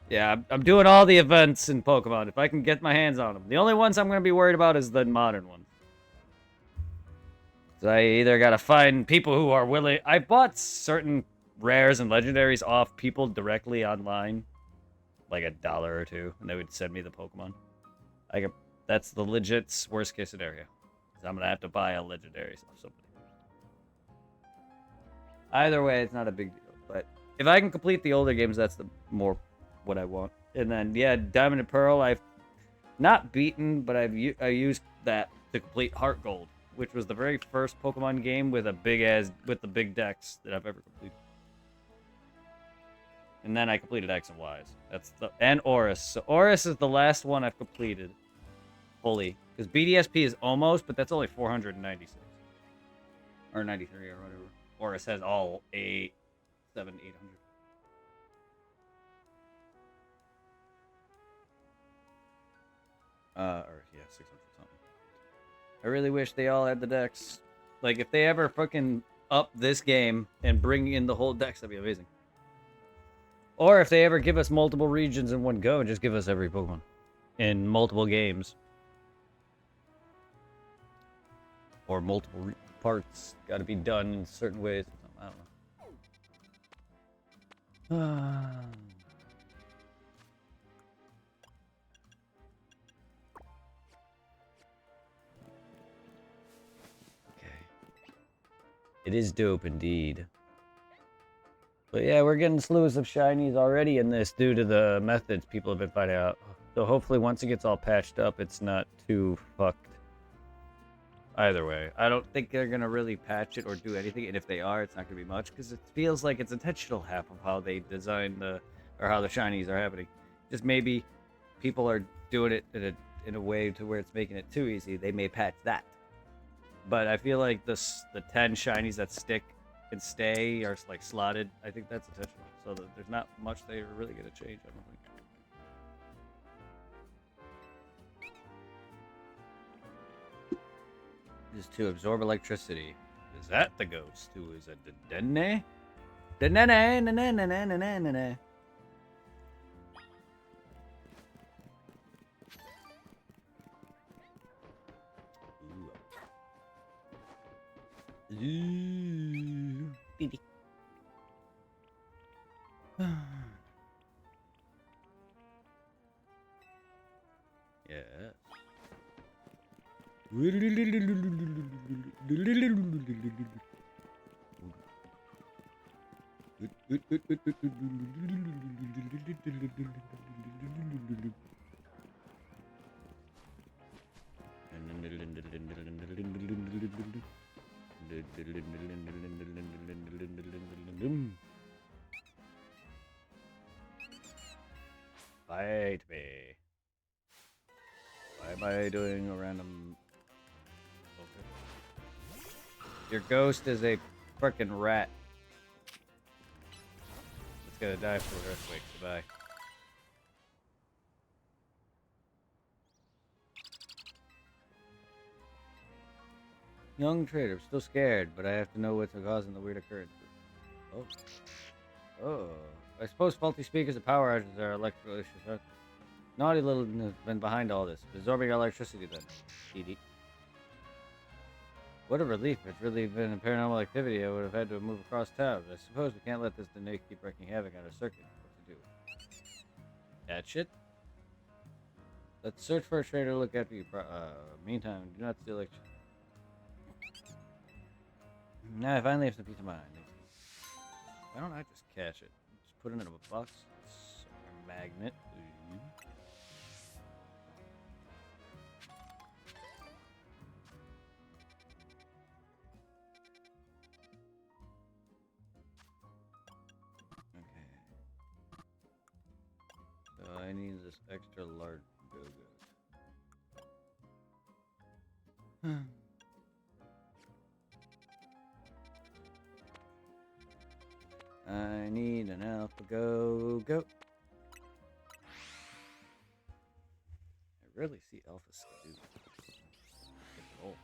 Yeah, I'm doing all the events in Pokemon, if I can get my hands on them. The only ones I'm going to be worried about is the modern ones. So I either got to find people who are willing... I bought certain rares and legendaries off people directly online. Like $1 or $2, and they would send me the Pokemon. That's the legit worst case scenario. So I'm going to have to buy a legendary off somebody. Either way, it's not a big deal. But if I can complete the older games, that's the more what I want. And then yeah, Diamond and Pearl. I've not beaten, but I used that to complete Heart Gold, which was the very first Pokemon game with the big decks that I've ever completed. And then I completed X and Y's. And Oris. So Oris is the last one I've completed fully, because BDSP is almost, but that's only 496 or 93 or whatever. Oris has all 800. Or yeah, 600 something. I really wish they all had the decks. Like, if they ever fucking up this game and bring in the whole decks, that'd be amazing. Or if they ever give us multiple regions in one go, just give us every Pokemon in multiple games. Or multiple parts got to be done in certain ways. I don't know. It is dope indeed. But yeah, we're getting slews of shinies already in this due to the methods people have been finding out. So hopefully once it gets all patched up, it's not too fucked. Either way, I don't think they're going to really patch it or do anything. And if they are, it's not going to be much because it feels like it's intentional half of how they design or how the shinies are happening. Just maybe people are doing it in a way to where it's making it too easy. They may patch that. But I feel like the 10 shinies that stick and stay are like slotted. I think that's intentional. So there's not much they're really going to change, I don't think. Is to absorb electricity. Is that the ghost? Who is it? Dedenne? Dedenne? Yeah. Fight me. Why am I doing a random... Okay. Your ghost is a frickin' rat. It's gonna die for the earthquake. Goodbye. Young trader, still scared, but I have to know what's causing the weird occurrence. Oh. Oh. I suppose faulty speakers and power outages are electrical issues, huh? Naughty little has been behind all this. Absorbing electricity then. TD. What a relief. If it's really been a paranormal activity, I would have had to move across town. I suppose we can't let this Danae keep wreaking havoc on our circuit. What to do? Catch it? Let's search for a trader to look after you. Meantime, do not steal electricity. Now I finally have some peace of mind. Why don't I just catch it? Just put it in a box. A magnet. Okay. So I need this extra large go-go. I need an alpha go-go. I rarely see alpha skidoo. Oh.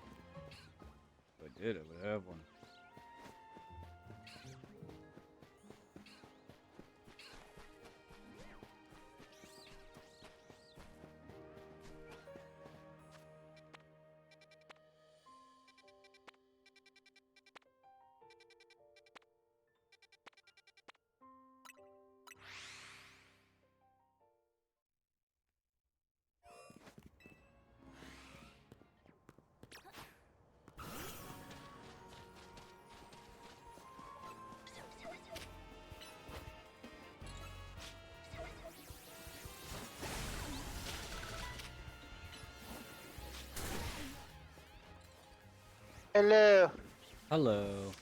If I did, I would have one. Hello. Hello.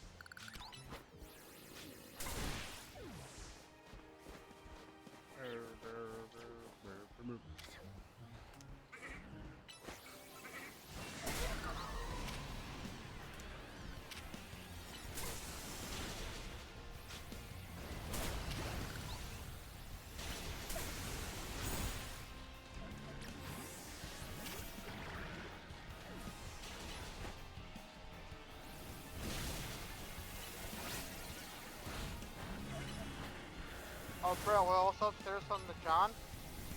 Oh, bro, well, also upstairs on the John,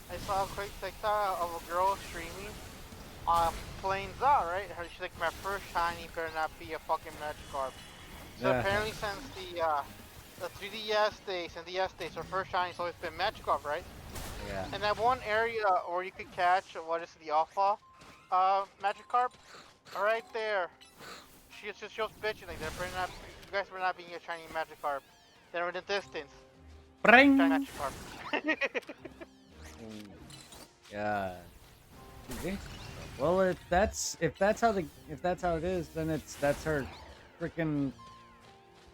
I saw a quick TikTok of a girl streaming playing Za, right? She's like, my first shiny better not be a fucking Magikarp. So Yeah. apparently since the 3DS days and DS days, her first shiny's always been Magikarp, right? Yeah. And that one area where you could catch, what is it, the Alpha Magikarp, right there. She was bitching like that. Not, you guys were not being a shiny Magikarp. They were in the distance. Shiny Bring. Magikarp. Yeah. See? Well, if that's how it is, then that's her, freaking,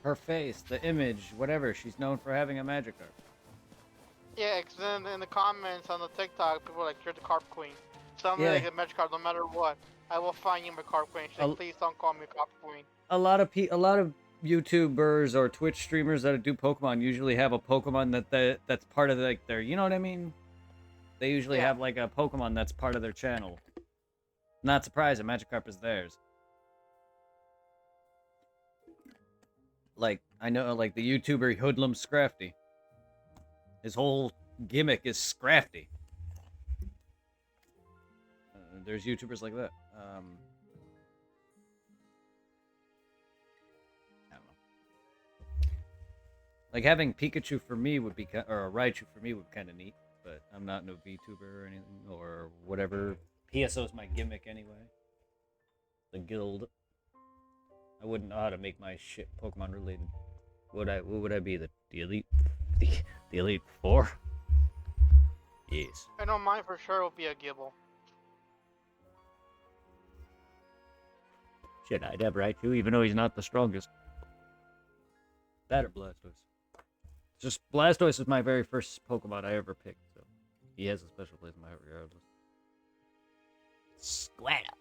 her face, the image, whatever. She's known for having a Magikarp. Yeah, cause then in the comments on the TikTok, people are like, "You're the Carp Queen." Tell me Yeah. like a Magikarp, no matter what, I will find you my Carp Queen. She's A, like, "Please don't call me a Carp Queen." a lot of YouTubers or Twitch streamers that do Pokemon usually have a Pokemon that's part of like their, you know what I mean? They usually Yeah. have like a Pokemon that's part of their channel. Not surprised, a Magikarp is theirs. Like I know, like the YouTuber Hoodlum Scrafty. His whole gimmick is Scrafty. There's YouTubers like that. I don't know. Like having Pikachu for me would be, or a Raichu for me would be kind of neat. But I'm not no VTuber or anything or whatever. PSO is my gimmick anyway. The guild. I wouldn't know how to make my shit Pokemon related. What would I be? The elite the, the elite four? Yes. I know mine for sure will be a Gibble. Shit, I'd have Raichu, even though he's not the strongest. That or Blastoise. Just Blastoise was my very first Pokemon I ever picked, so he has a special place in my heart regardless. Squirtle.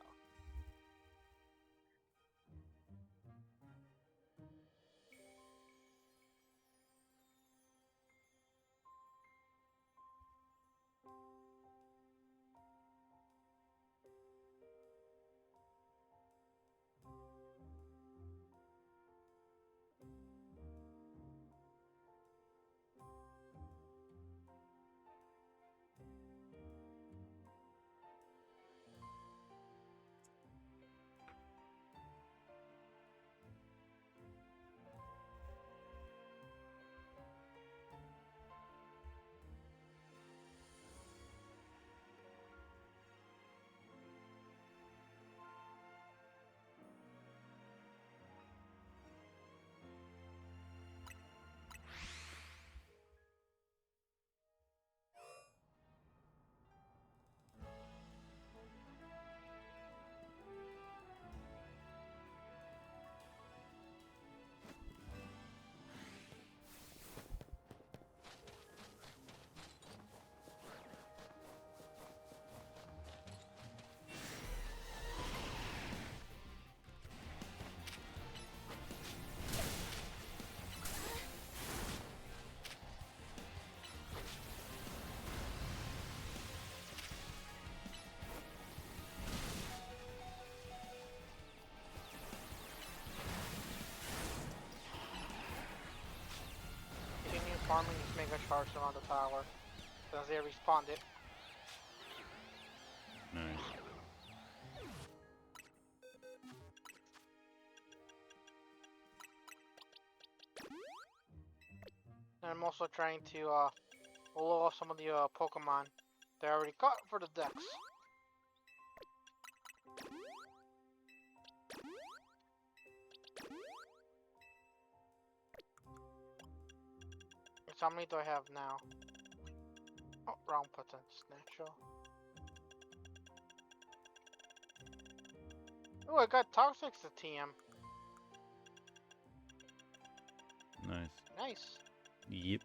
Continue farming these Mega Sharks around the tower. Since they respawned it. Nice. And I'm also trying to blow off some of the Pokemon that I already caught for the decks. So how many do I have now? Oh, wrong button. It's natural. Oh, I got Toxics to TM. Nice. Nice. Yep.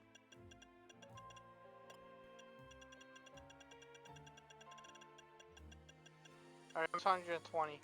Alright, 120.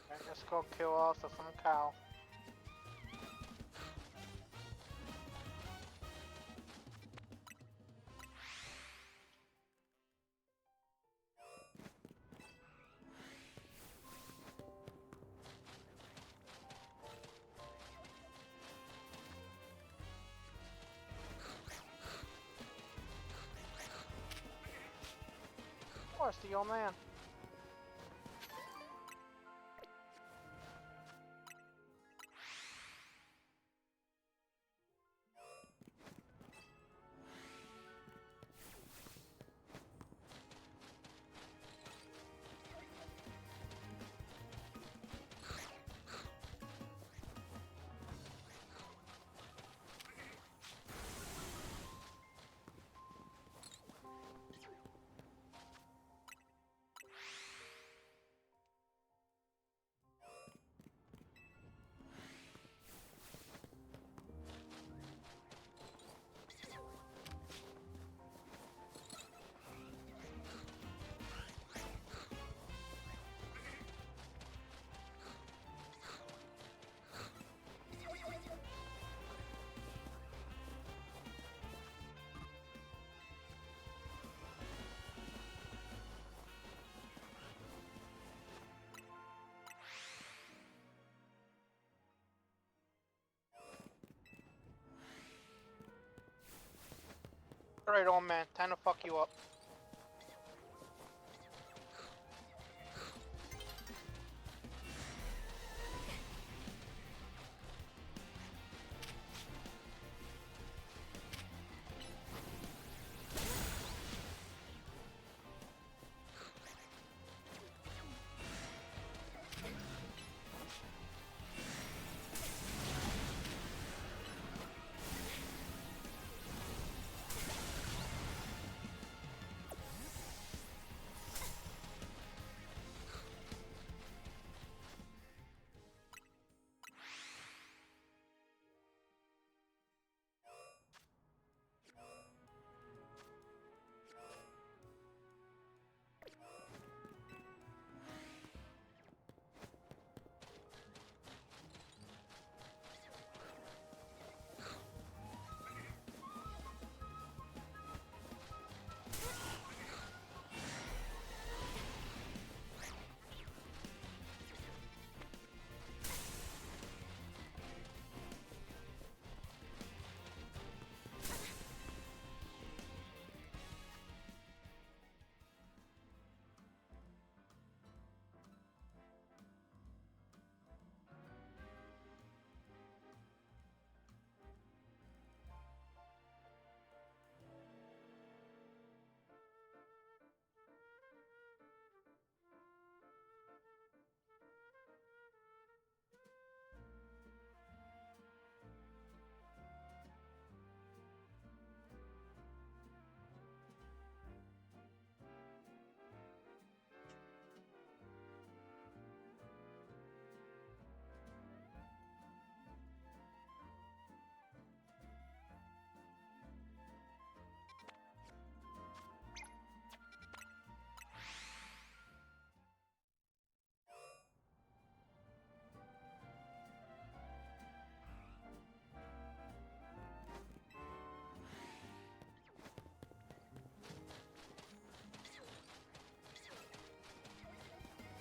Alright, let's go kill off some cow. Oh, it's the old man. Alright, old man, time to fuck you up.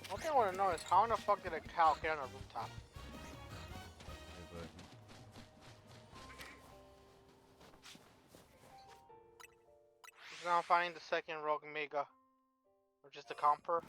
One thing I want to know is how in the fuck did a cow get on a rooftop? He's now finding the second Rogue Mega. Or just a comper.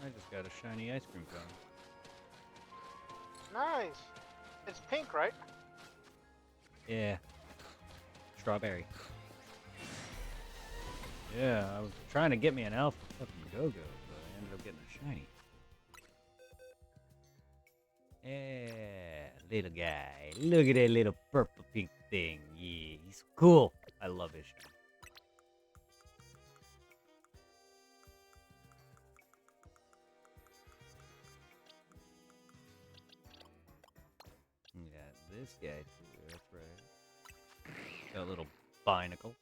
I just got a shiny ice cream cone. Nice. It's pink, right? Yeah. Strawberry. Yeah, I was trying to get me an alpha fucking go-go, but I ended up getting a shiny. Yeah, little guy. Look at that little purple pink thing. Yeah, he's cool. I love his shiny. Yeah, this guy too, that's right. Got a little binacle.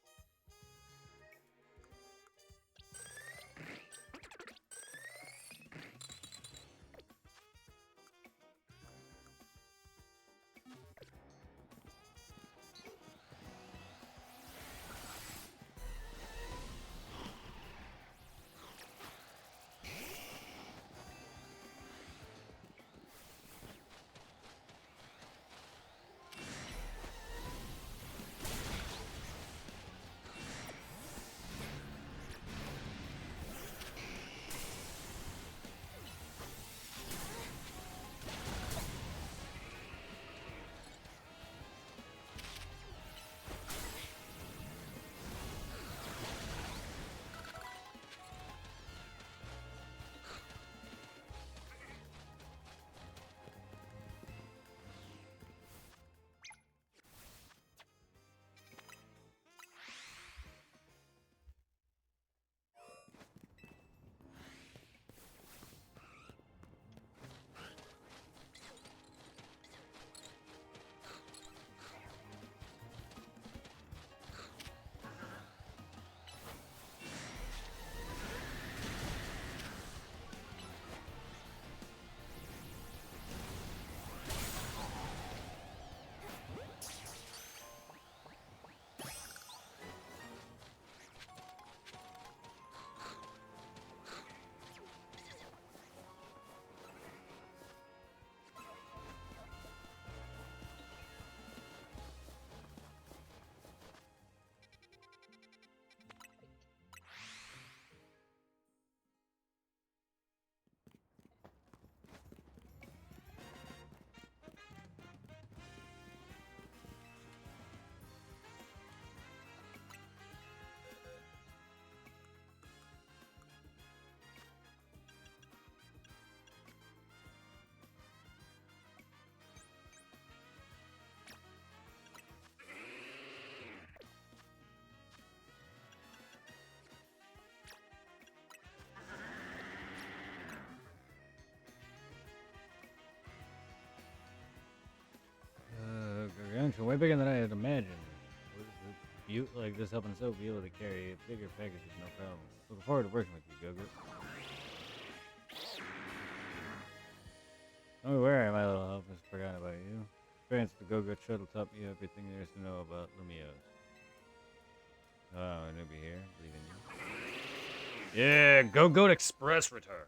malfunction way bigger than I had imagined. You like this helping so be able to carry bigger packages, no problem. Looking forward to working with you, Go-Go. Don't be worry, my little help. Just forgot about you. Experience the Go-Go shuttle taught me everything there is to know about Lumios. Oh, a newbie here, leaving you. Yeah, Go-Go Express return.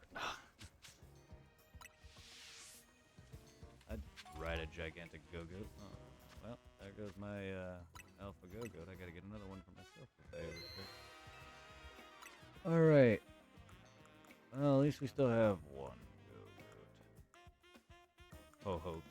I'd ride a gigantic Go-Go. Oh, well, there goes my Alpha Go-Goat. I gotta get another one for myself if I ever could. Alright. Well, at least we still have one Go-Goat. Ho-ho.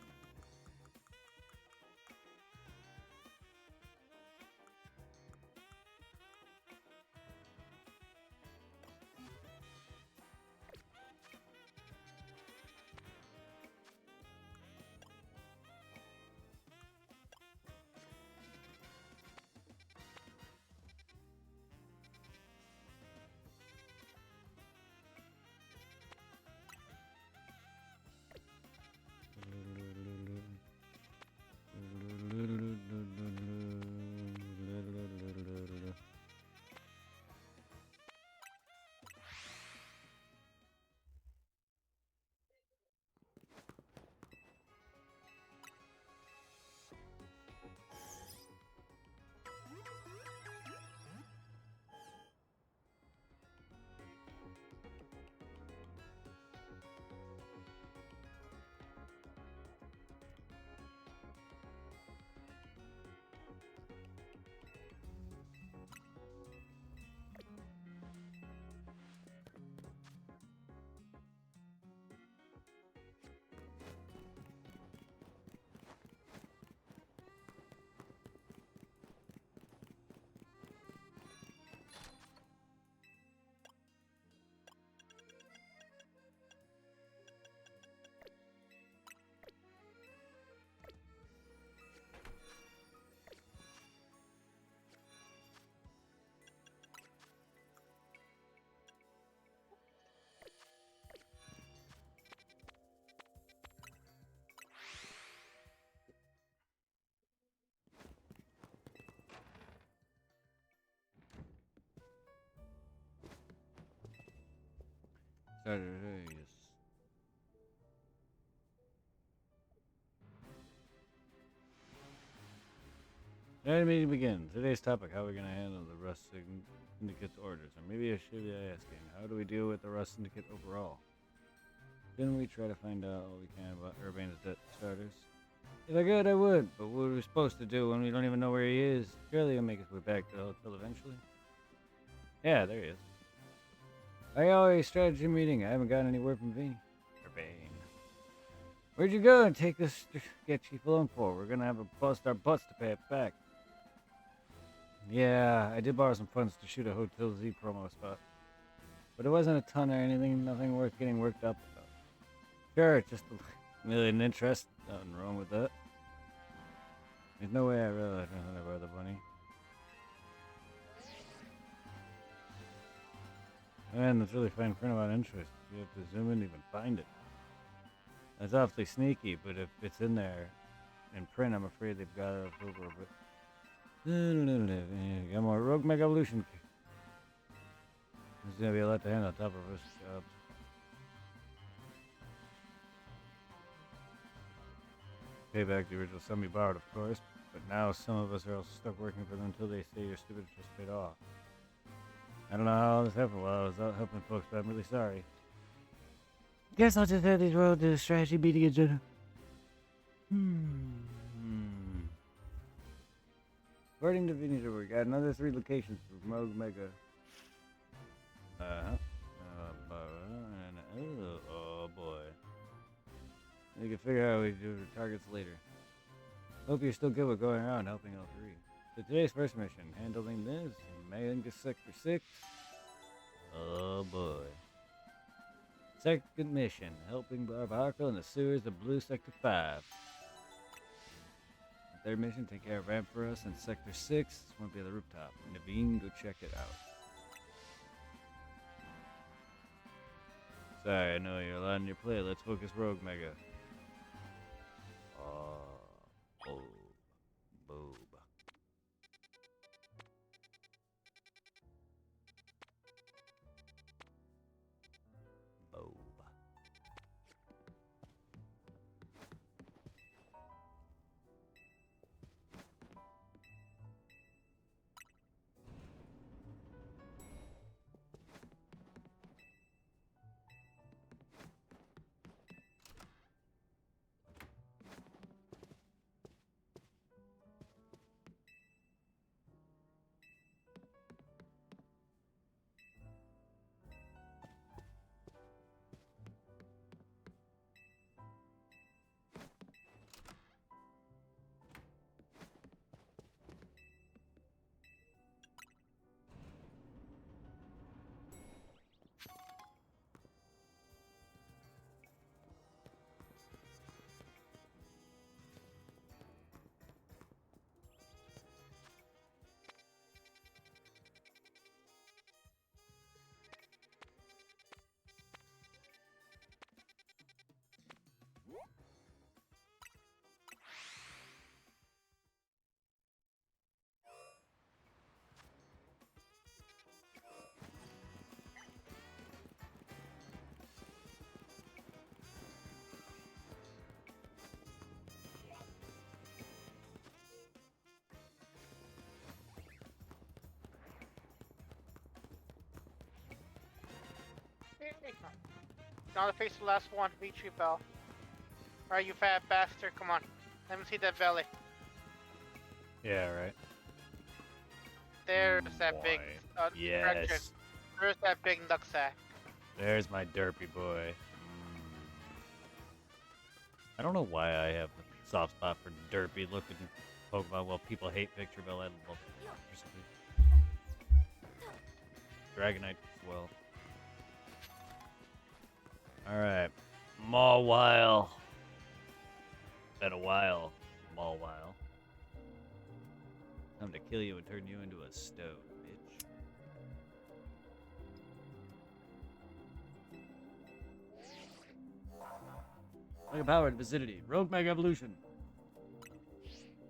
Saturdays. Let me begin. Today's topic, how are we going to handle the Rust Syndicate's orders? Or maybe I should be asking, how do we deal with the Rust Syndicate overall? Didn't we try to find out all we can about Urbane's debt starters? If I could, I would, but what are we supposed to do when we don't even know where he is? Surely he'll make his way back to the hotel eventually. Yeah, there he is. I always strategy meeting. I haven't gotten any word from Vinny. Urbane. Where'd you go and take this sketchy loan for? We're gonna have to bust our butts to pay it back. Yeah, I did borrow some funds to shoot a Hotel Z promo spot. But it wasn't a ton or anything, nothing worth getting worked up about. Sure, just a million interest. Nothing wrong with that. There's no way I really don't know about the bunny. Man, that's really fine print about interest. You have to zoom in to even find it. That's awfully sneaky, but if it's in there in print, I'm afraid they've got it over a bit. Got more Rogue Mega Evolution. There's gonna be a lot to handle on top of this job. Pay back the original sum you borrowed, of course, but now some of us are also stuck working for them until they say your stupid just paid off. I don't know how all this happened while I was out helping folks, but I'm really sorry. Guess I'll just have these roll to the strategy meeting agenda. According to Vinny, we got another 3 locations for Rogue Mega. Oh boy. We can figure out how we do the targets later. Hope you're still good with going around helping all 3. So today's first mission, handling this, Mega Sector 6. Oh boy. Second mission, helping Barbarco in the sewers of Blue Sector 5. Third mission, take care of Ampharos in Sector 6. This won't be on the rooftop. Naveen, go check it out. Sorry, I know you're a lot on your plate. Let's focus Rogue Mega. Oh. Now to face the last one. Meet you, Bell. Alright, you fat bastard. Come on. Let me see that belly. Yeah, right. There's that big. Correction. Yes. There's that big nutsack. There's my derpy boy. I don't know why I have a soft spot for derpy looking Pokemon. Well, people hate Victreebel. I love it. Dragonite as well. Alright. Mawile. Been a while, Mawile. Time to kill you and turn you into a stone, bitch. Mega powered vicinity. Rogue Mega Evolution.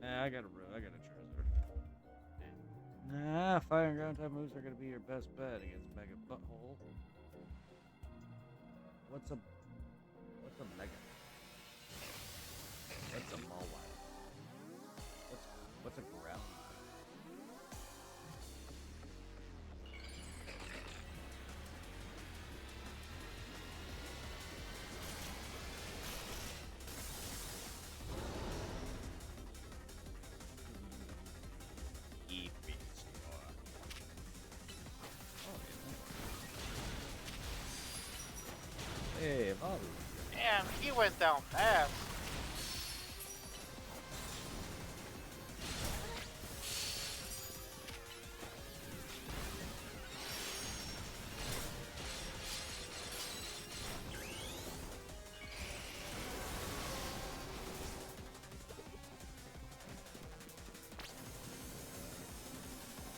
Nah, I got a Charizard. Nah, fire and ground type moves are gonna be your best bet against Mega Butthole. What's a Mega? What's a Mawile? What's a ground? Hey, Bobby. Damn, he went down fast.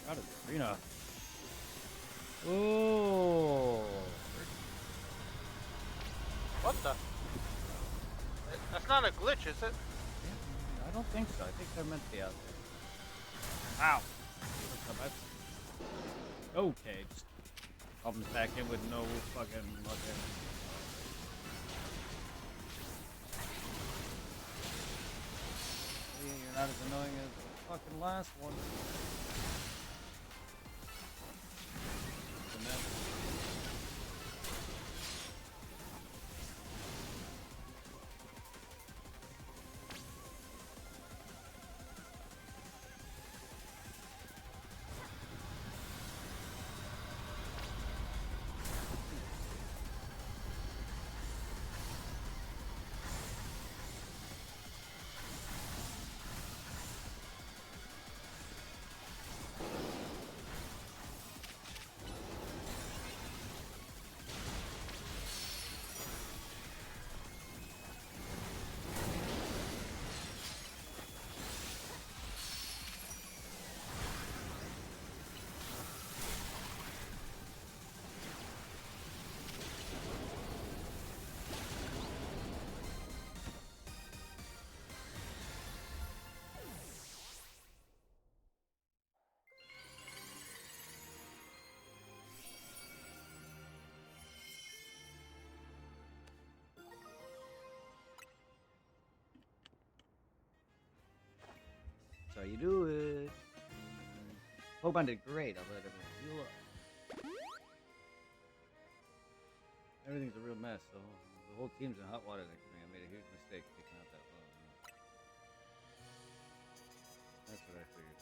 Out of the arena. Oh. What the? That's not a glitch, is it? I don't think so. I think they're meant to be out there. Ow. Okay, just comes back in with no fucking looking. You're not as annoying as the fucking last one. That's how you do it. Pokemon did great. I'll let everyone heal up. Everything's a real mess, so the whole team's in hot water next to me. I made a huge mistake picking out that loan. That's what I figured.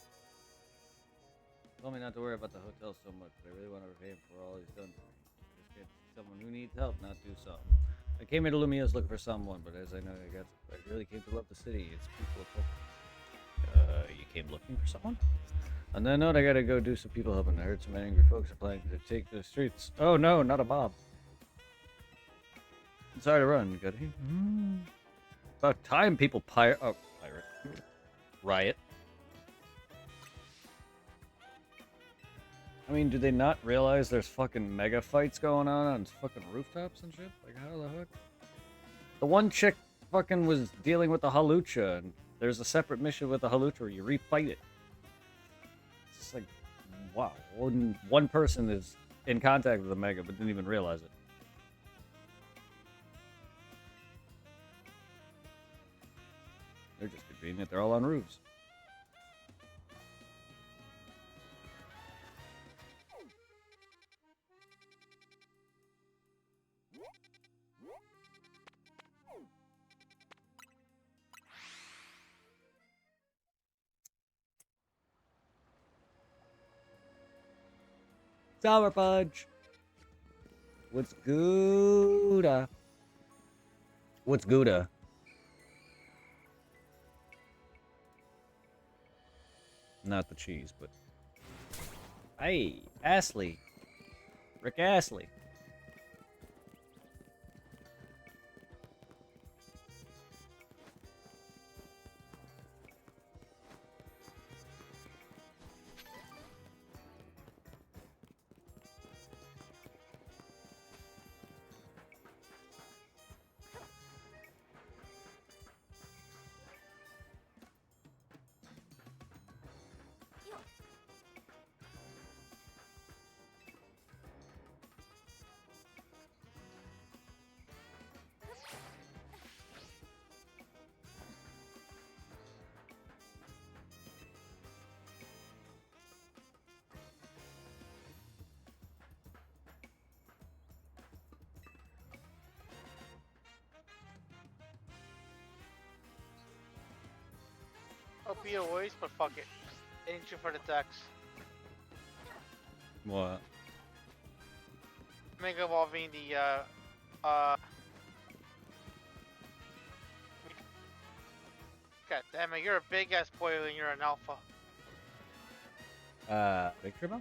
Told me not to worry about the hotel so much, but I really want to repay him for all he's done for me. Just get someone who needs help, not do something. I came here to Lumiose looking for someone, but as I know, I really came to love the city. It's people of Pokemon. You came looking for someone? On that note, I gotta go do some people helping. I heard some angry folks are planning to take the streets. Oh no, not a mob. Sorry to run, Goody. About time people pirate. Riot. I mean, do they not realize there's fucking mega fights going on fucking rooftops and shit? Like, how the heck? The one chick fucking was dealing with the Halucha, and there's a separate mission with the Halucha where you refight it. It's just like, wow. One person is in contact with the Mega, but didn't even realize it. They're just convenient. They're all on roofs. Sour Punch. What's Gouda? What's Gouda? Not the cheese, but... Hey, Astley. Rick Astley. I'll be a waste, but fuck it. Ain't you for the dex. What? Mega evolving the uh God damn it, you're a big ass boy when you're an alpha. Victor Bell?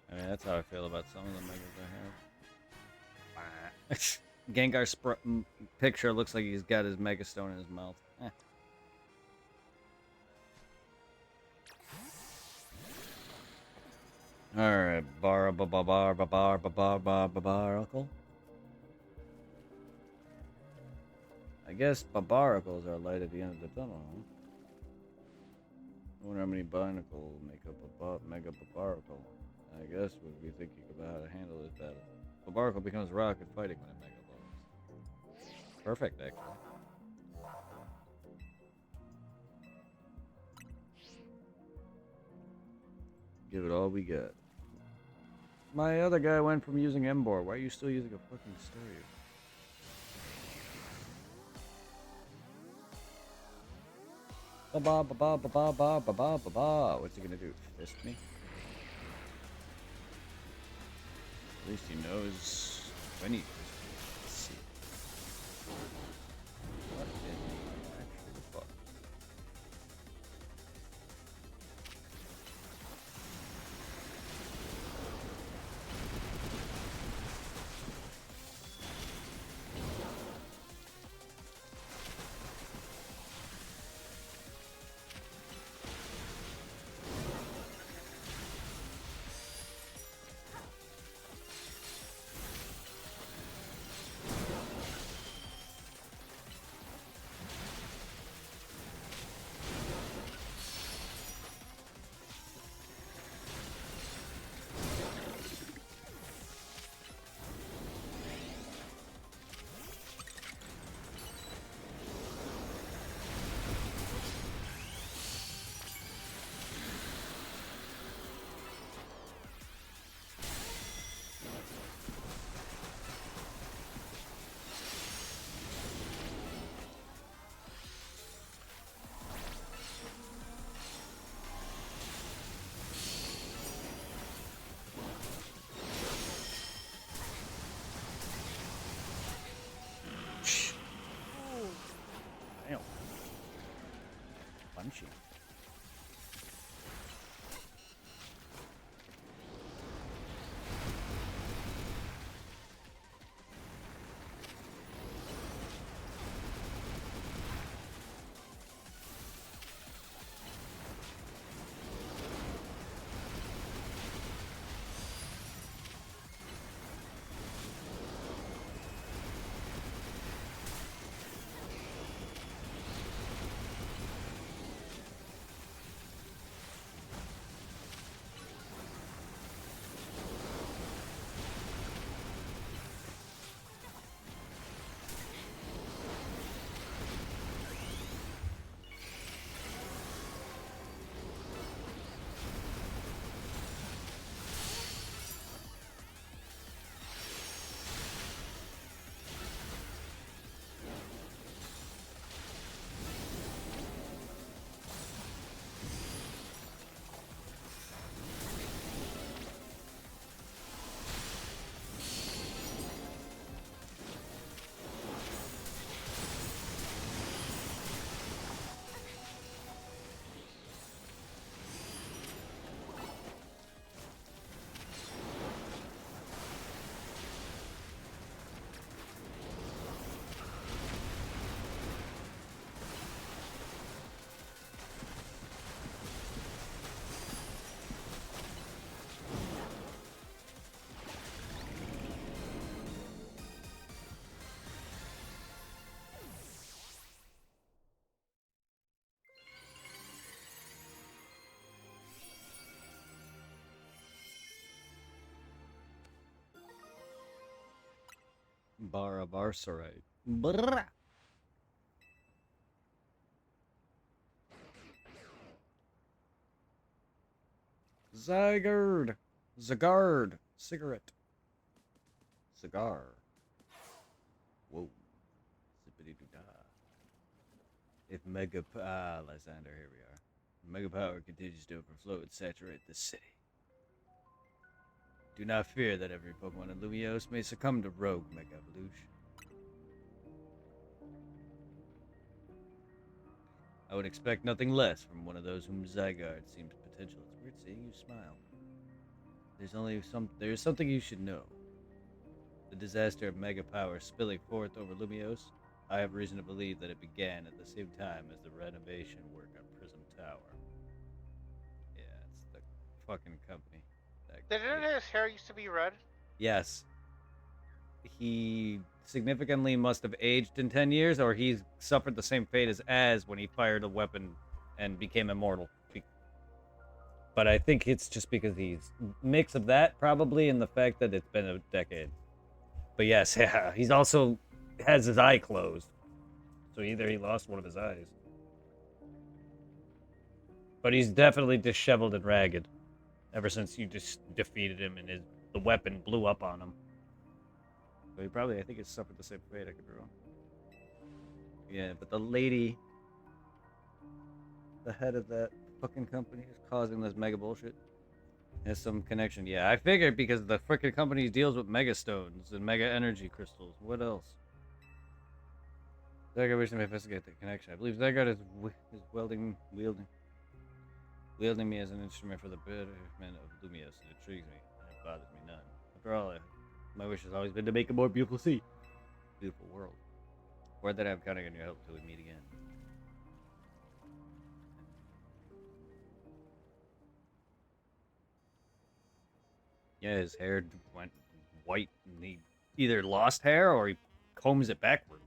I mean, that's how I feel about some of the megas I have. Gengar's picture looks like he's got his Mega Stone in his mouth. Eh. Alright, Barbaracle. I guess Barbaracles are light at the end of the tunnel, huh? I wonder how many Binacle make up a Mega Barbaracle. I guess we think about how to handle this battle. Barbaracle becomes rocket fighting when it Mega Evolves. Perfect, actually. Give it all we got. My other guy went from using Embor. Why are you still using a fucking Staryu? What's he gonna do? Fist me? At least he knows when he fist me. Let's see. What in the actual fuck? Damn. Punchy. Barabarsaurite. Brrrah. Zygard. Zagard. Cigarette. Cigar. Whoa. Zippity doo dah. If Mega Lysander, here we are. Mega power continues to overflow and saturate the city. Do not fear that every Pokemon in Lumiose may succumb to rogue Mega Evolution. I would expect nothing less from one of those whom Zygarde seems potential. It's weird seeing you smile. There's something you should know. The disaster of Mega Power spilling forth over Lumiose, I have reason to believe that it began at the same time as the renovation work on Prism Tower. Yeah, it's the fucking company. Didn't his hair used to be red? Yes. He significantly must have aged in 10 years, or he suffered the same fate as Az when he fired a weapon and became immortal. But I think it's just because he's mix of that, probably, and the fact that it's been a decade. But yes, yeah, he's also has his eye closed. So either he lost one of his eyes. But he's definitely disheveled and ragged. Ever since you just defeated him and the weapon blew up on him. So he probably, I think, has suffered the same fate. I could be wrong. Yeah, but the lady, the head of that fucking company, is causing this mega bullshit. Has some connection. Yeah, I figured because the freaking company deals with mega stones and mega energy crystals. What else? Zygarde wishes to investigate the connection. I believe Zygarde is wielding me as an instrument for the betterment of Lumiose. It intrigues me, and it bothers me none. After all, my wish has always been to make a more beautiful sea. Beautiful world. Word that I'm counting on your help till we meet again. Yeah, his hair went white, and he either lost hair or he combs it backwards.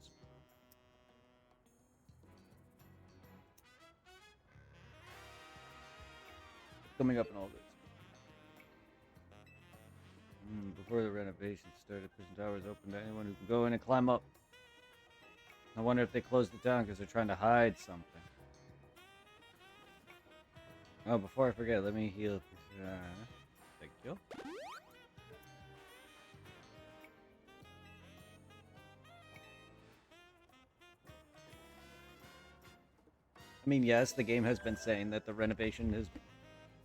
Coming up in all this. Before the renovation started, Prison Tower was open to anyone who can go in and climb up. I wonder if they closed it down because they're trying to hide something. Oh, before I forget, let me heal. Thank you. I mean, yes, the game has been saying that the renovation is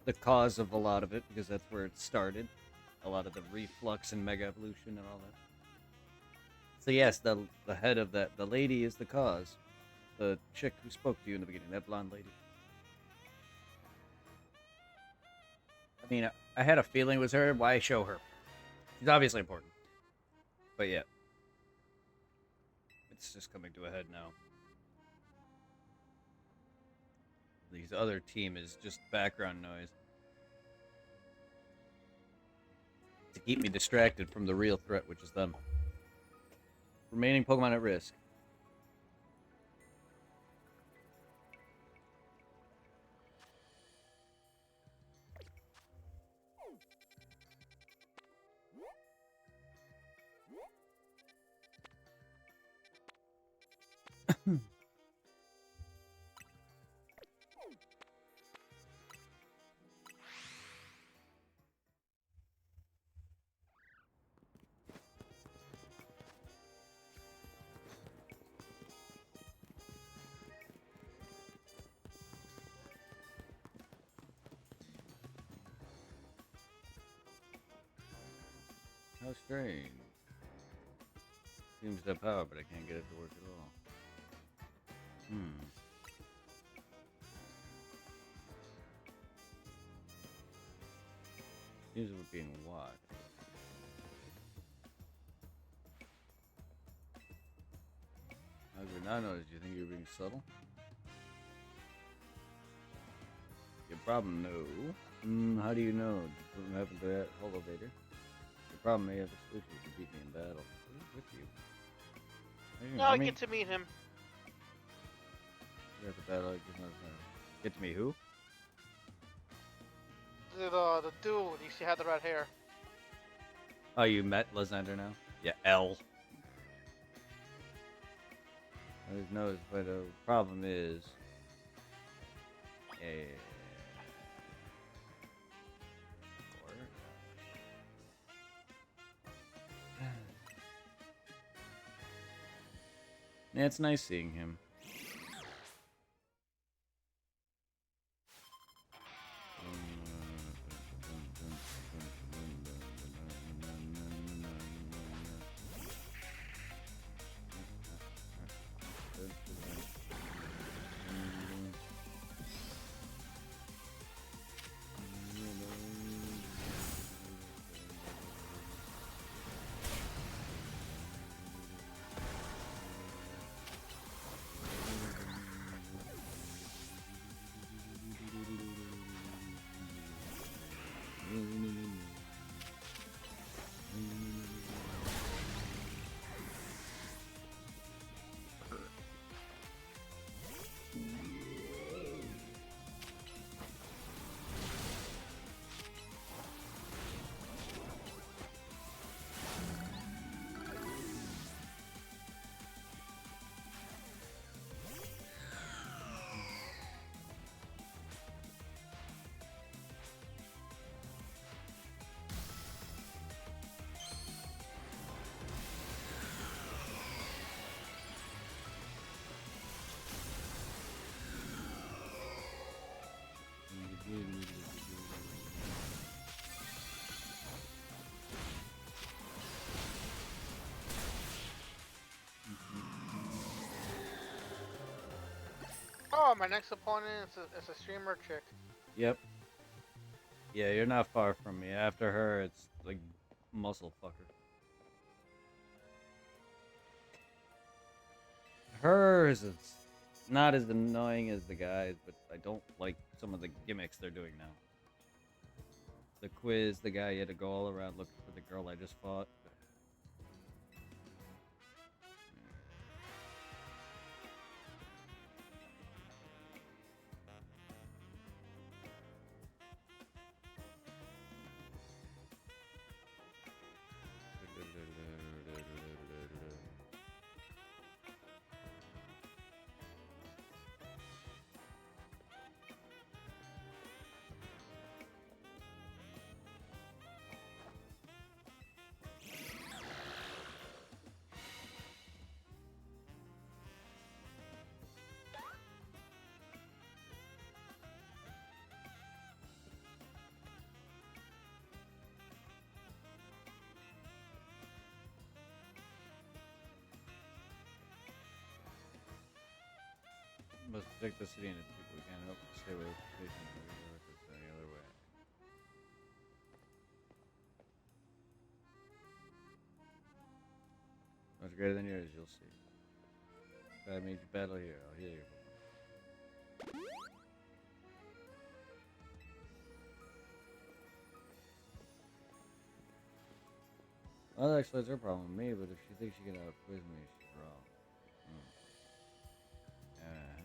the cause of a lot of it because that's where it started. A lot of the reflux and mega evolution and all that. So yes, the head of that, the lady is the cause. The chick who spoke to you in the beginning, that blonde lady. I mean, I had a feeling it was her. Why show her? She's obviously important. But yeah. It's just coming to a head now. This other team is just background noise. To keep me distracted from the real threat, which is them. Remaining Pokemon at risk. How strange. Seems to have power, but I can't get it to work at all. Seems we're being watched. How did I notice? Do you think you're being subtle? Your problem, no. How do you know? Did something happen to that elevator? The problem may have a solution. You can beat me in battle. Who's with you? No, I get to meet him. You're at the battle. Get to meet who? The dude, you see, had the red hair. Oh, you met Lysander now? Yeah, L. I just noticed, but the problem is, yeah. Yeah, it's nice seeing him. Oh, my next opponent is a streamer chick. Yep. Yeah, you're not far from me. After her, it's like muscle fucker. Hers is not as annoying as the guys, but I don't like some of the gimmicks they're doing now. The quiz, the guy you had to go all around looking for the girl I just fought. Must protect the city and its people. We can't help but stay away from patients and resources any other way. Much greater than yours, you'll see. If I made you battle here, I'll heal you. Well, that explains her problem with me, but if she thinks she can outquiz me, she's wrong. Uh-huh.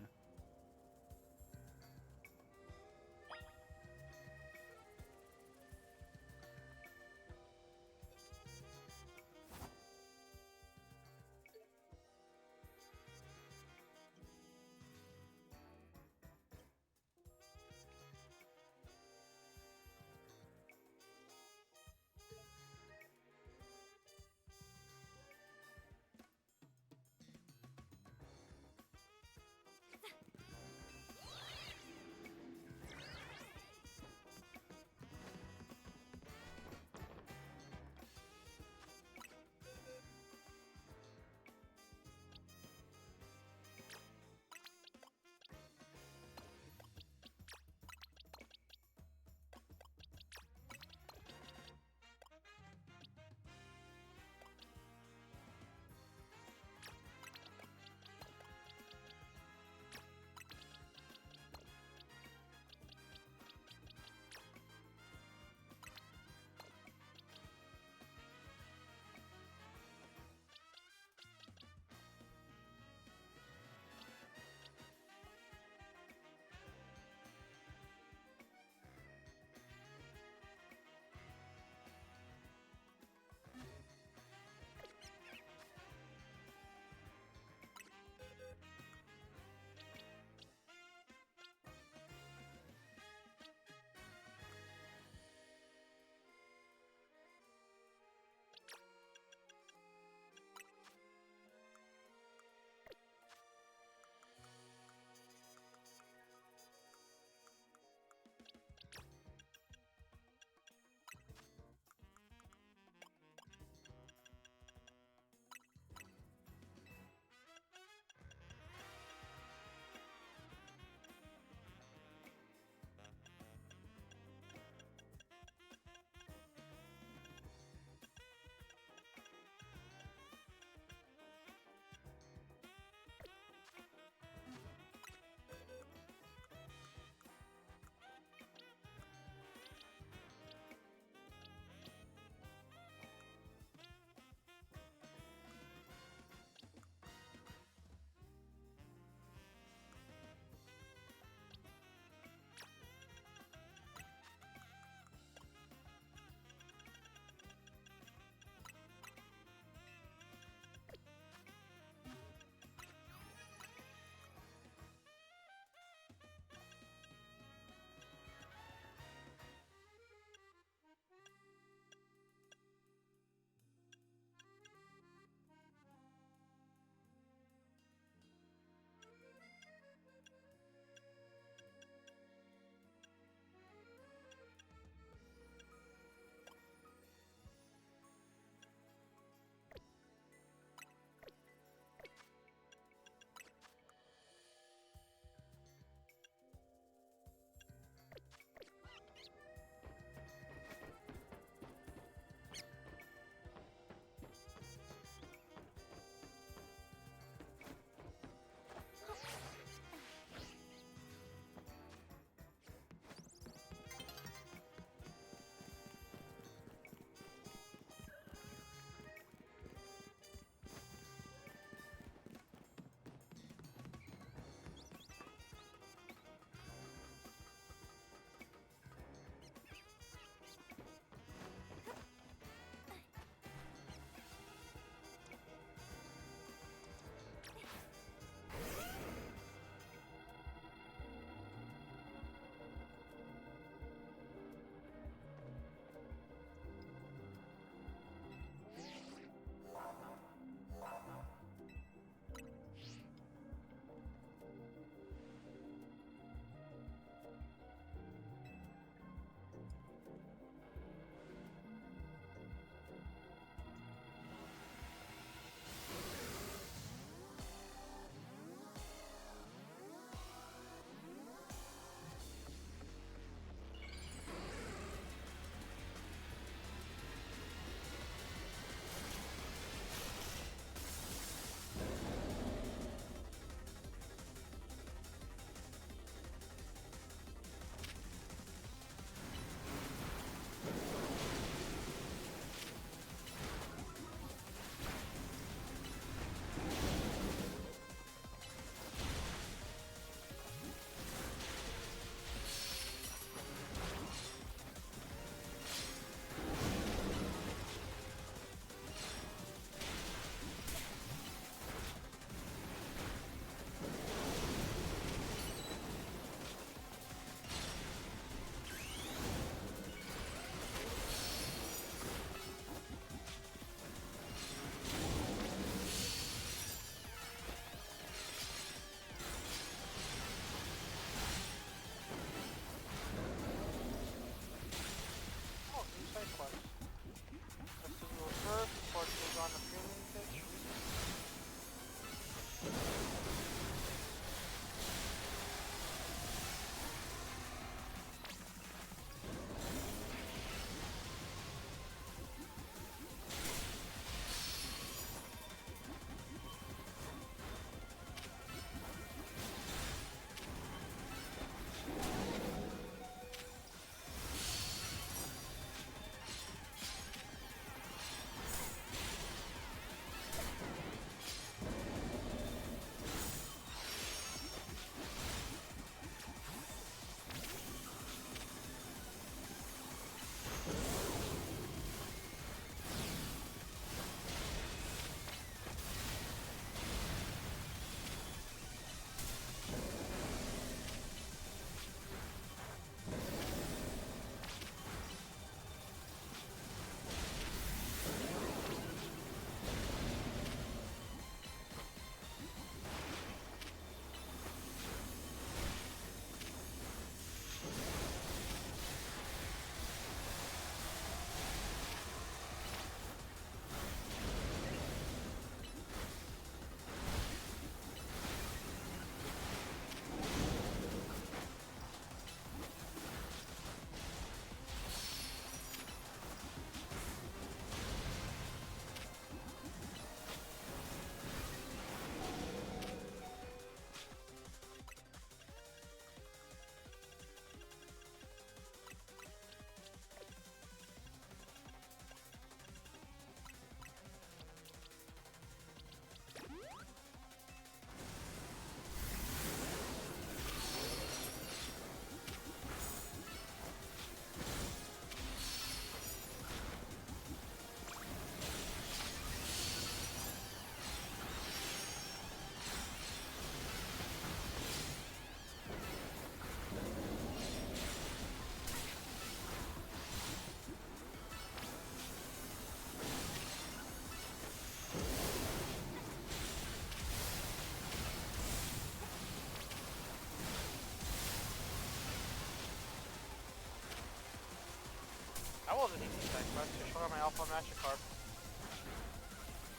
I wasn't eating side quest. Just showed my Alpha MasterCard.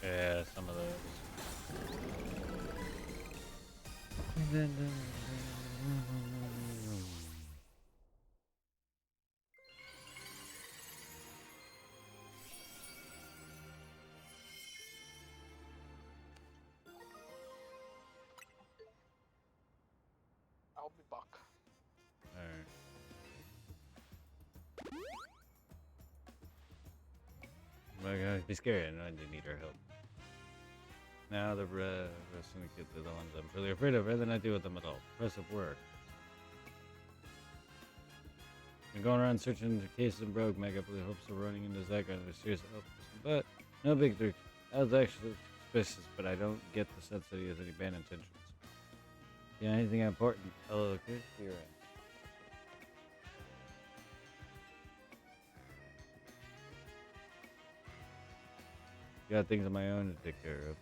Yeah, some of those. I'll be back. Alright. My God, be scary. I know I did need her help. Now the rest of the kids are the ones I'm really afraid of, rather than I deal with them at all. Impressive work. Been going around searching the cases in Brogue, Mega with hopes of running into Zyka and serious help. But no big trick. I was actually suspicious, but I don't get the sense that he has any bad intentions. Yeah, anything important? Oh, okay. You're right. Got things of my own to take care of.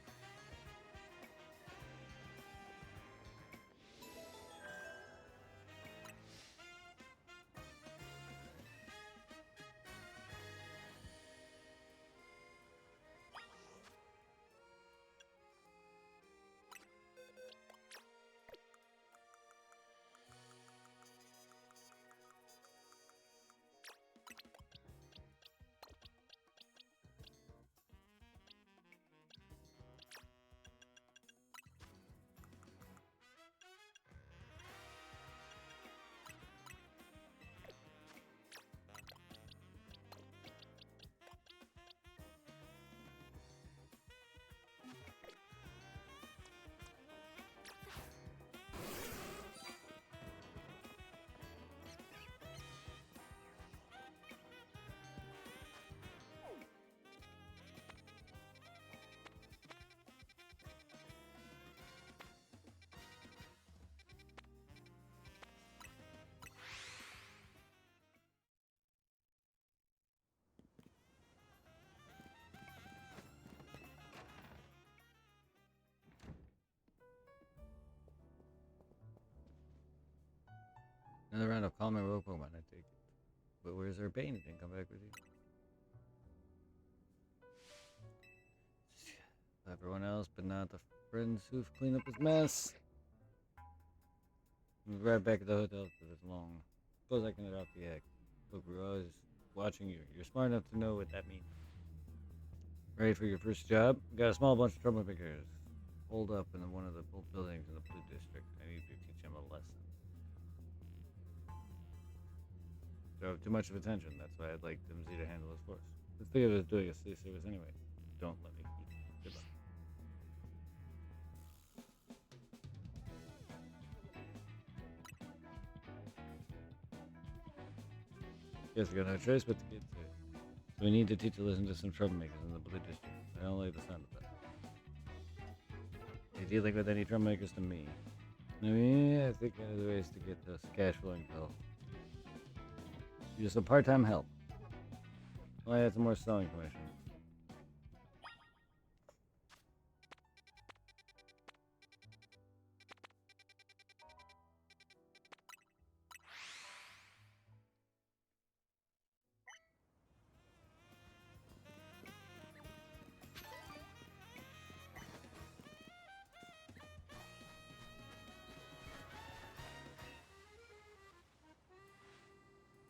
Another round of calm and rope Pokemon, I take it. But where's our Bane? Didn't come back with you. Everyone else, but not the friends who've cleaned up his mess. We'll be right back at the hotel because it's long. Suppose I can get off the act. Look, we're always watching you. You're smart enough to know what that means. Ready for your first job? Got a small bunch of troublemakers. Hold up in one of the old buildings in the Blue District. I need to teach them a lesson. Drove too much of attention. That's why I'd like MZ to handle his force. Let's think of it as doing a city service anyway. Don't let me keep. Good luck. Guess we got no choice but to get to it. So we need to teach a lesson to some troublemakers in the Blue District. I don't like the sound of that. They dealing with any troublemakers to me. I mean, I think there's ways to get this cash flowing, Bill. Just a part-time help. Well, I had some more selling commission.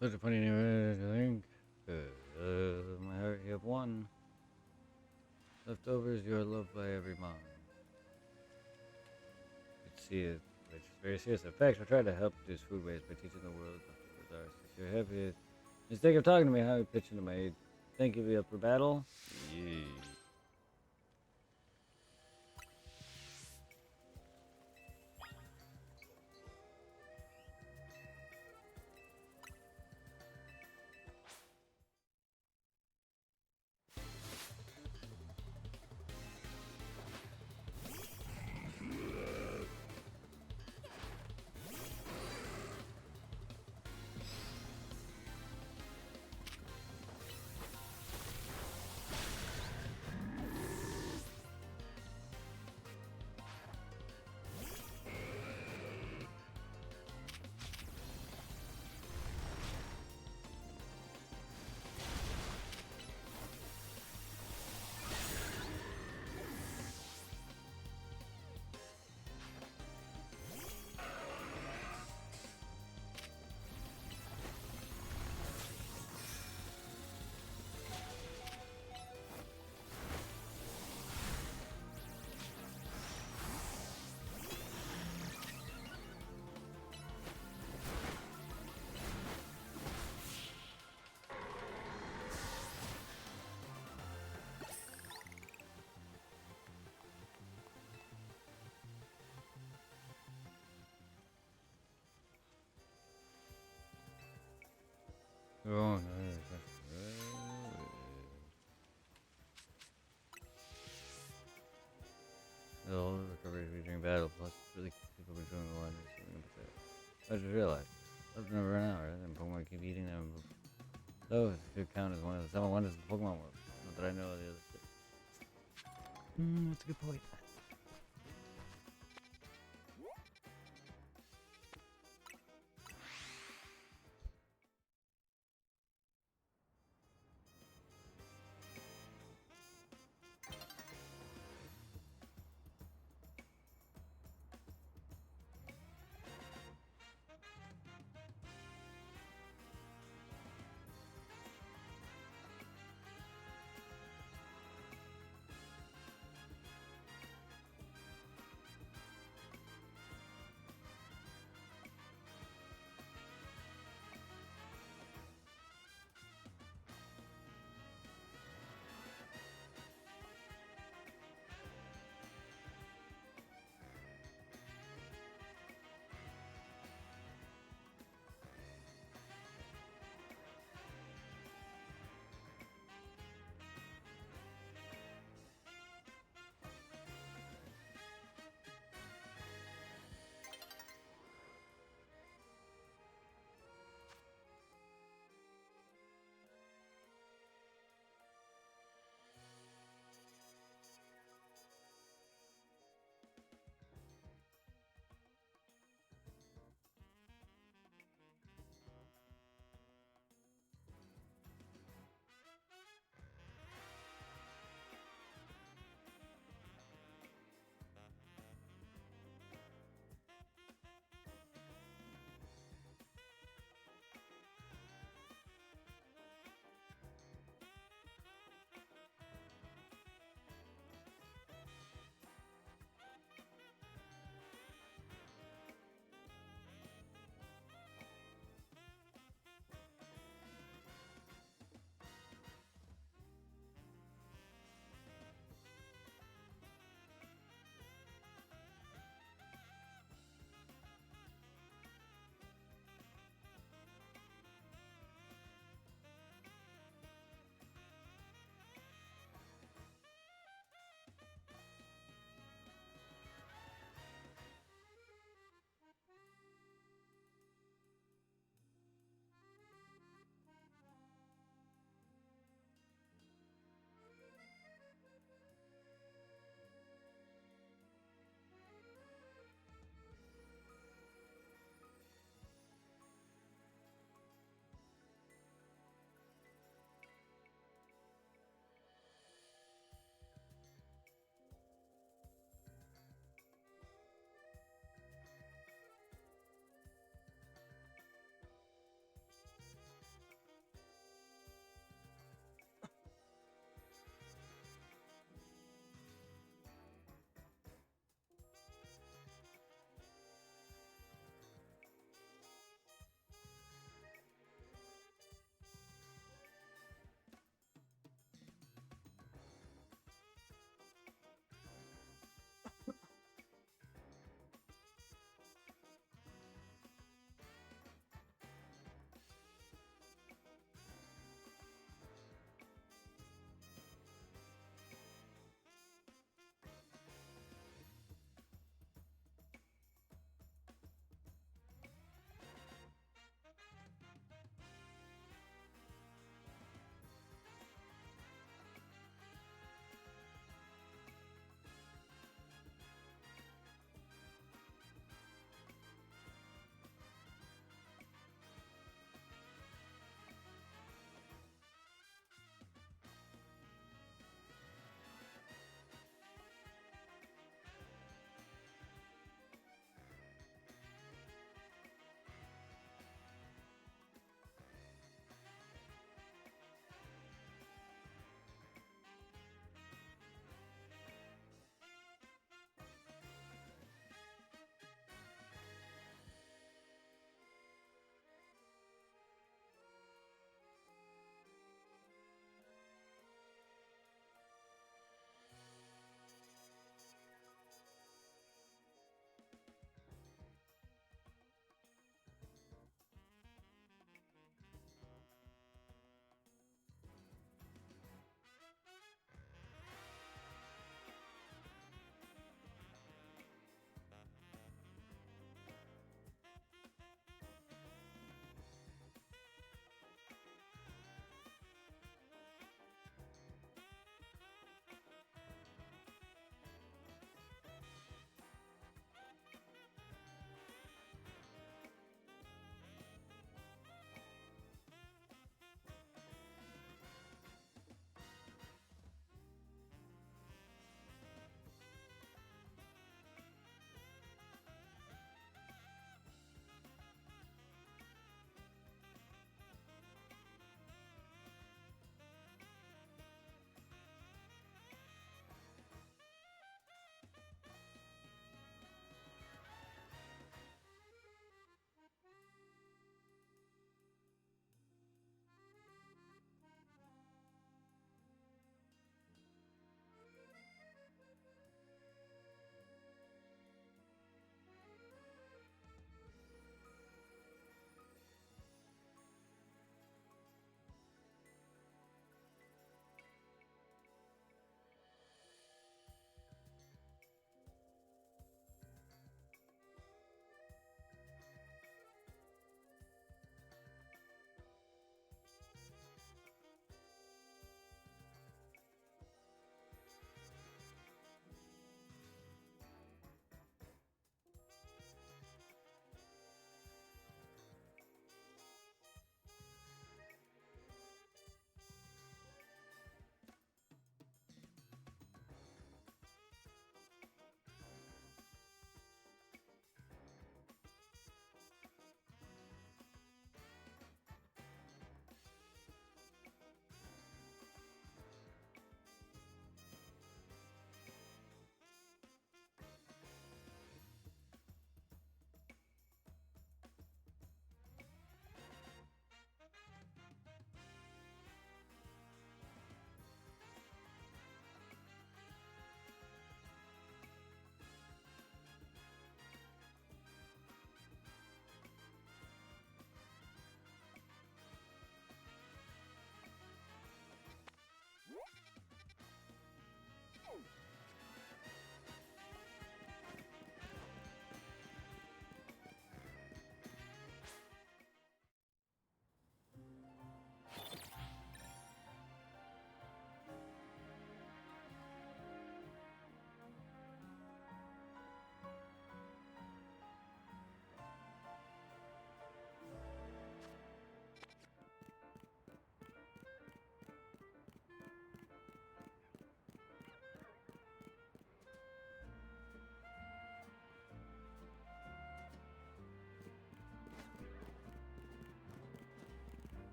Such a funny name, I think. My heart, you have one. Leftovers, you are loved by every mom. Let's see it. Which is very serious. In fact, I try to help reduce food waste by teaching the world leftovers are. If you're happy, mistake of talking to me, how you pitch into my aid. Thank you, be up for battle. Yeah. Oh, no. The whole recovery featuring battle plus really people between the one. I just realized I've never run out, right? And Pokemon keep eating them. Those could count as one of the 7 wonders of the Pokemon world. Not that I know of the other shit. That's a good point.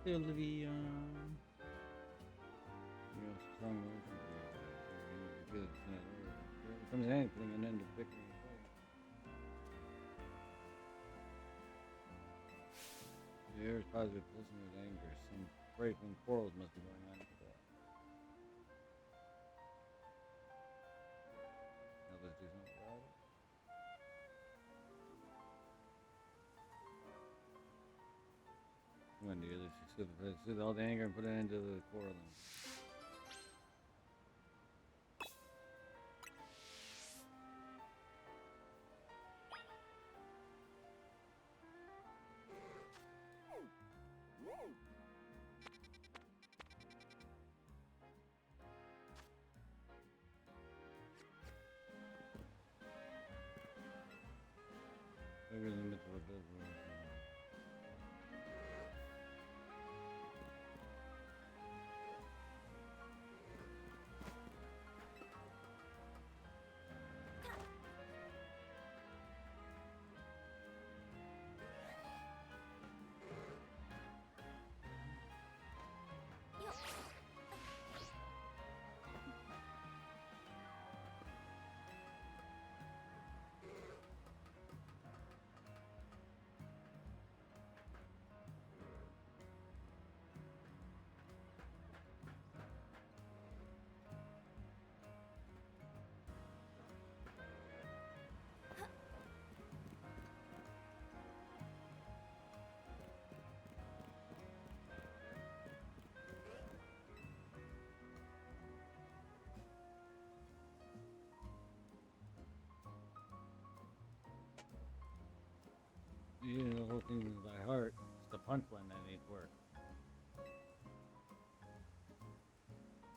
Sylvia. You know, strong emotions. You feel it's not over. It comes in putting an end to bickering and fighting. The air is positive, pulsing with anger. Some frightening quarrels must be going on at the door. Now let's do something about it. Come on, dear. Let's soothe all the anger and put an end to the quarreling. We're in the middle of a business. You know, the whole thing is by heart. It's the punchline that needs work.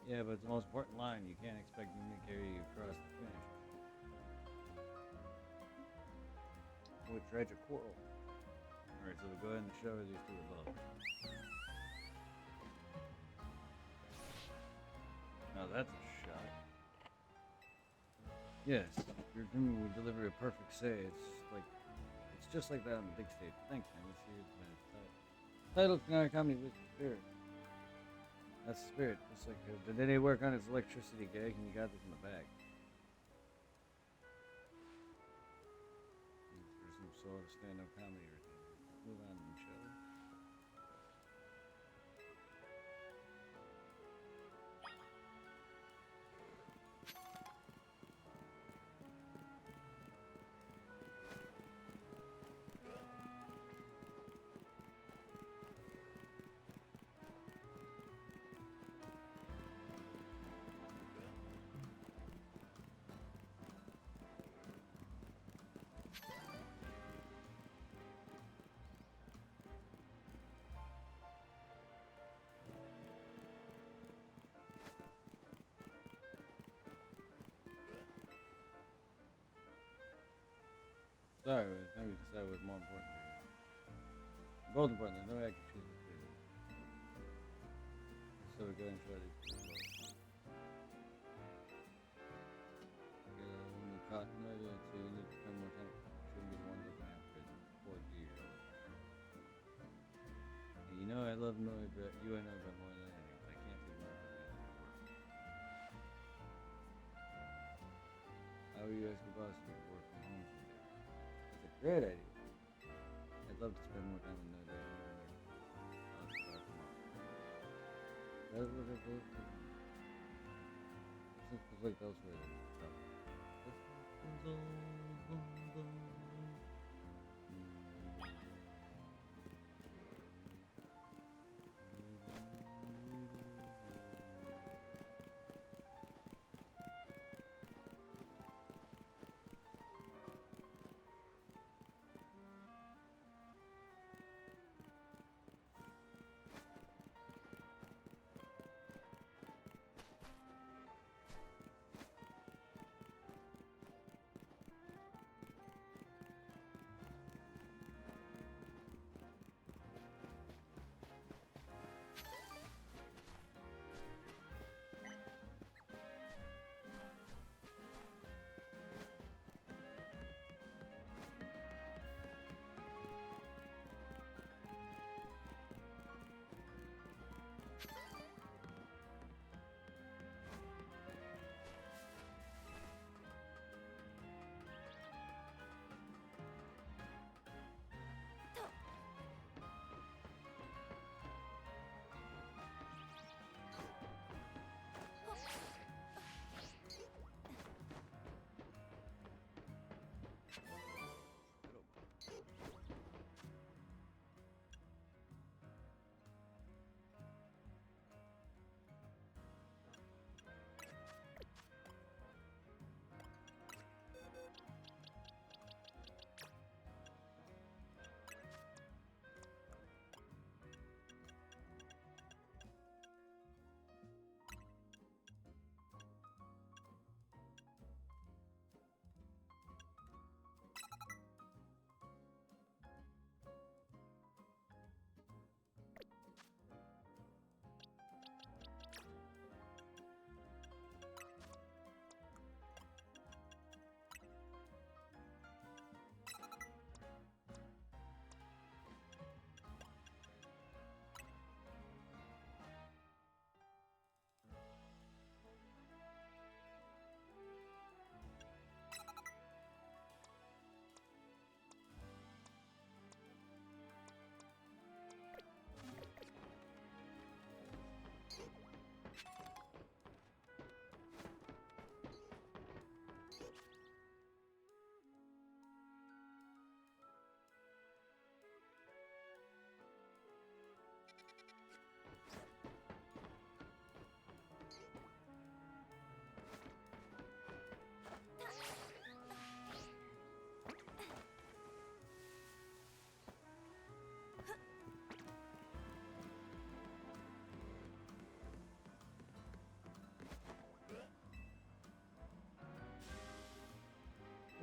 Yeah, but it's the most important line. You can't expect me to carry you across the finish. What tragic quarrel. Alright, so we go ahead and show her these two above. Now that's a shot. Yes, your dream will deliver a perfect say. It's just like that on the big stage. Thanks, man. Let's hear the title of our comedy with the spirit. That's the spirit. Just like did they work on its electricity gag and you got this in the bag. For some sort of stand-up comedy routine. Let's move on, shall we? Sorry, maybe decide what's more important to you. Both important, no way I can choose between them. So we go and try to when you caught maybe so you need to spend more time. Shouldn't be the one looking after it. Poor dear. And you know I love Noi, but you I know about more than anything. I can't leave Noi for the work. How are you asking boss to work from home someday? That's a great idea. I'd love to spend more time with Noi Day. I'll start tomorrow. That's what I both do. Since it's like elsewhere, that's tough.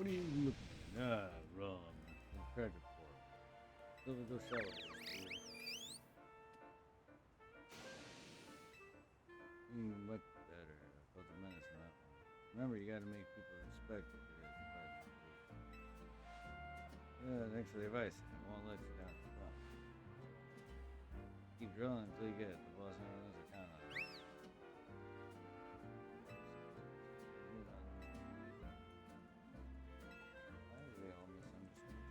What are you looking at? Ah, rum. And credit for it. Go celebrate. Much better. I felt a menace in that one. Remember, you gotta make people respect it. Thanks for the advice. I won't let you down. Come on. Keep drilling until you get it. The boss never knows I count on it. Move on. Why did we all misunderstand?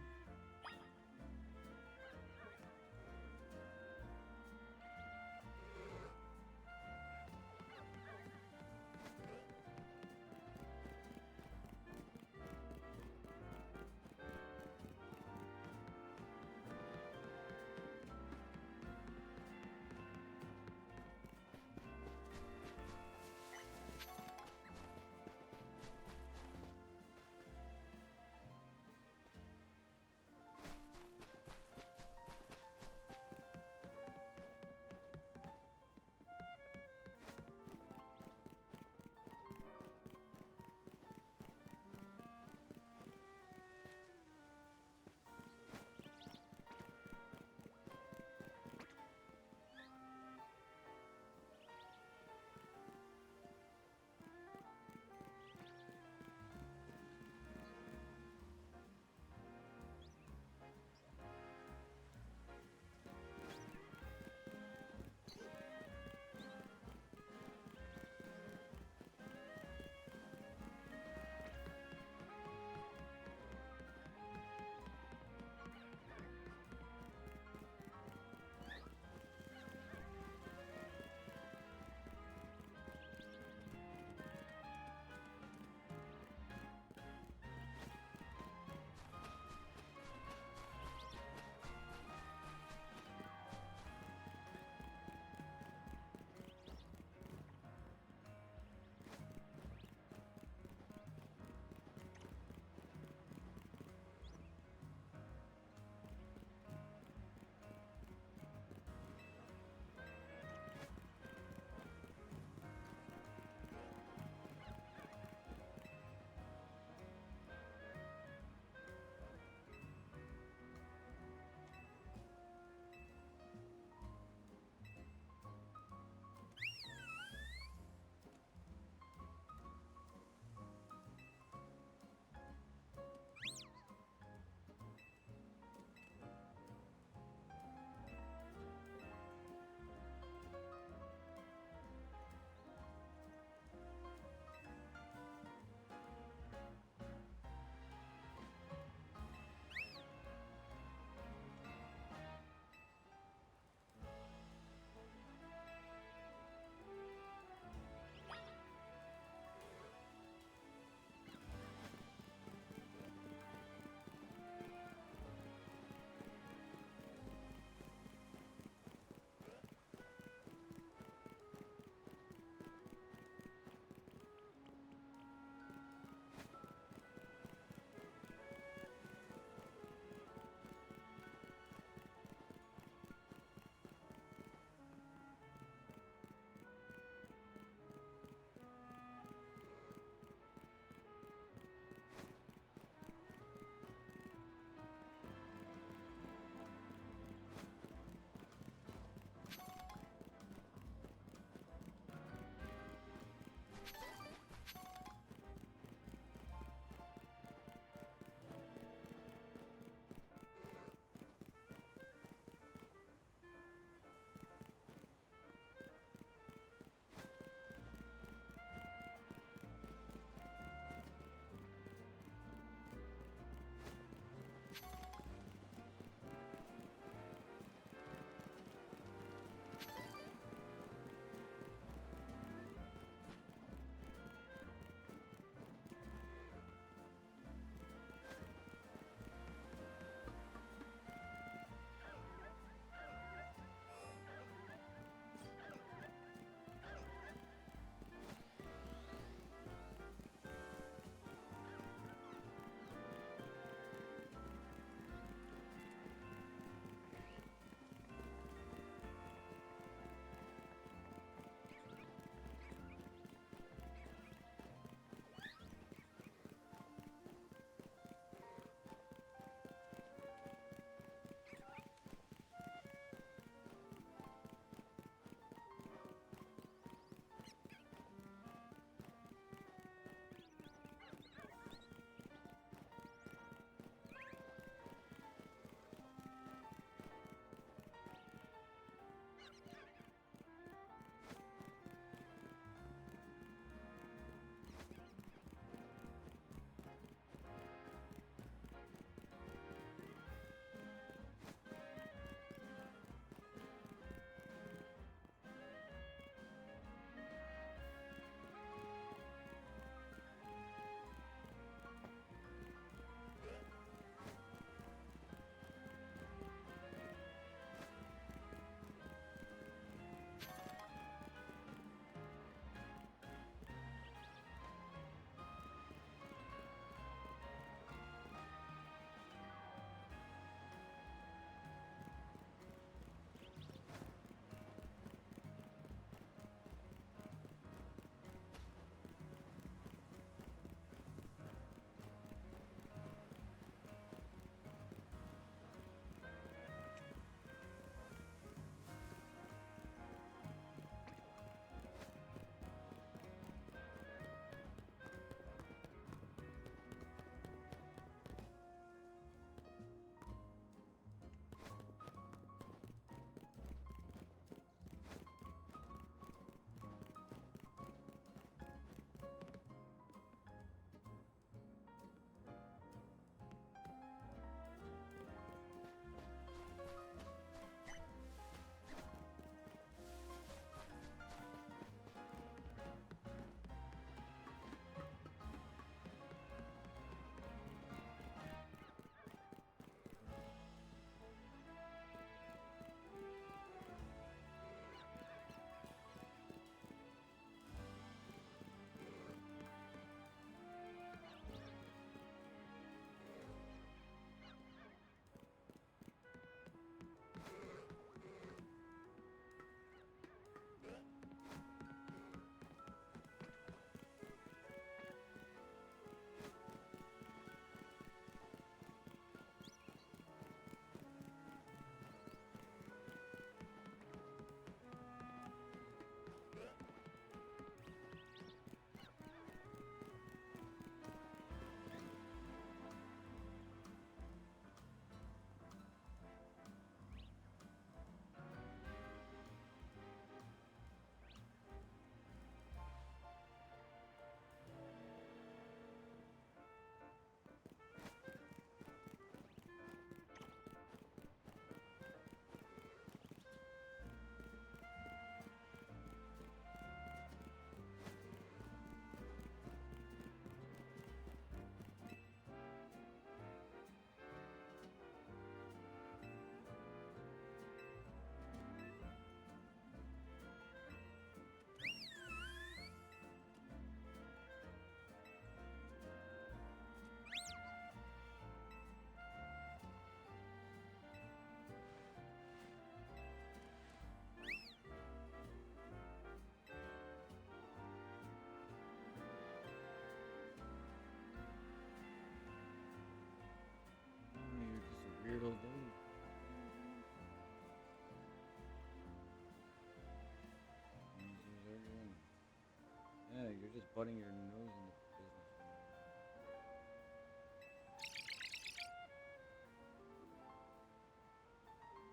You're just butting your nose in the business.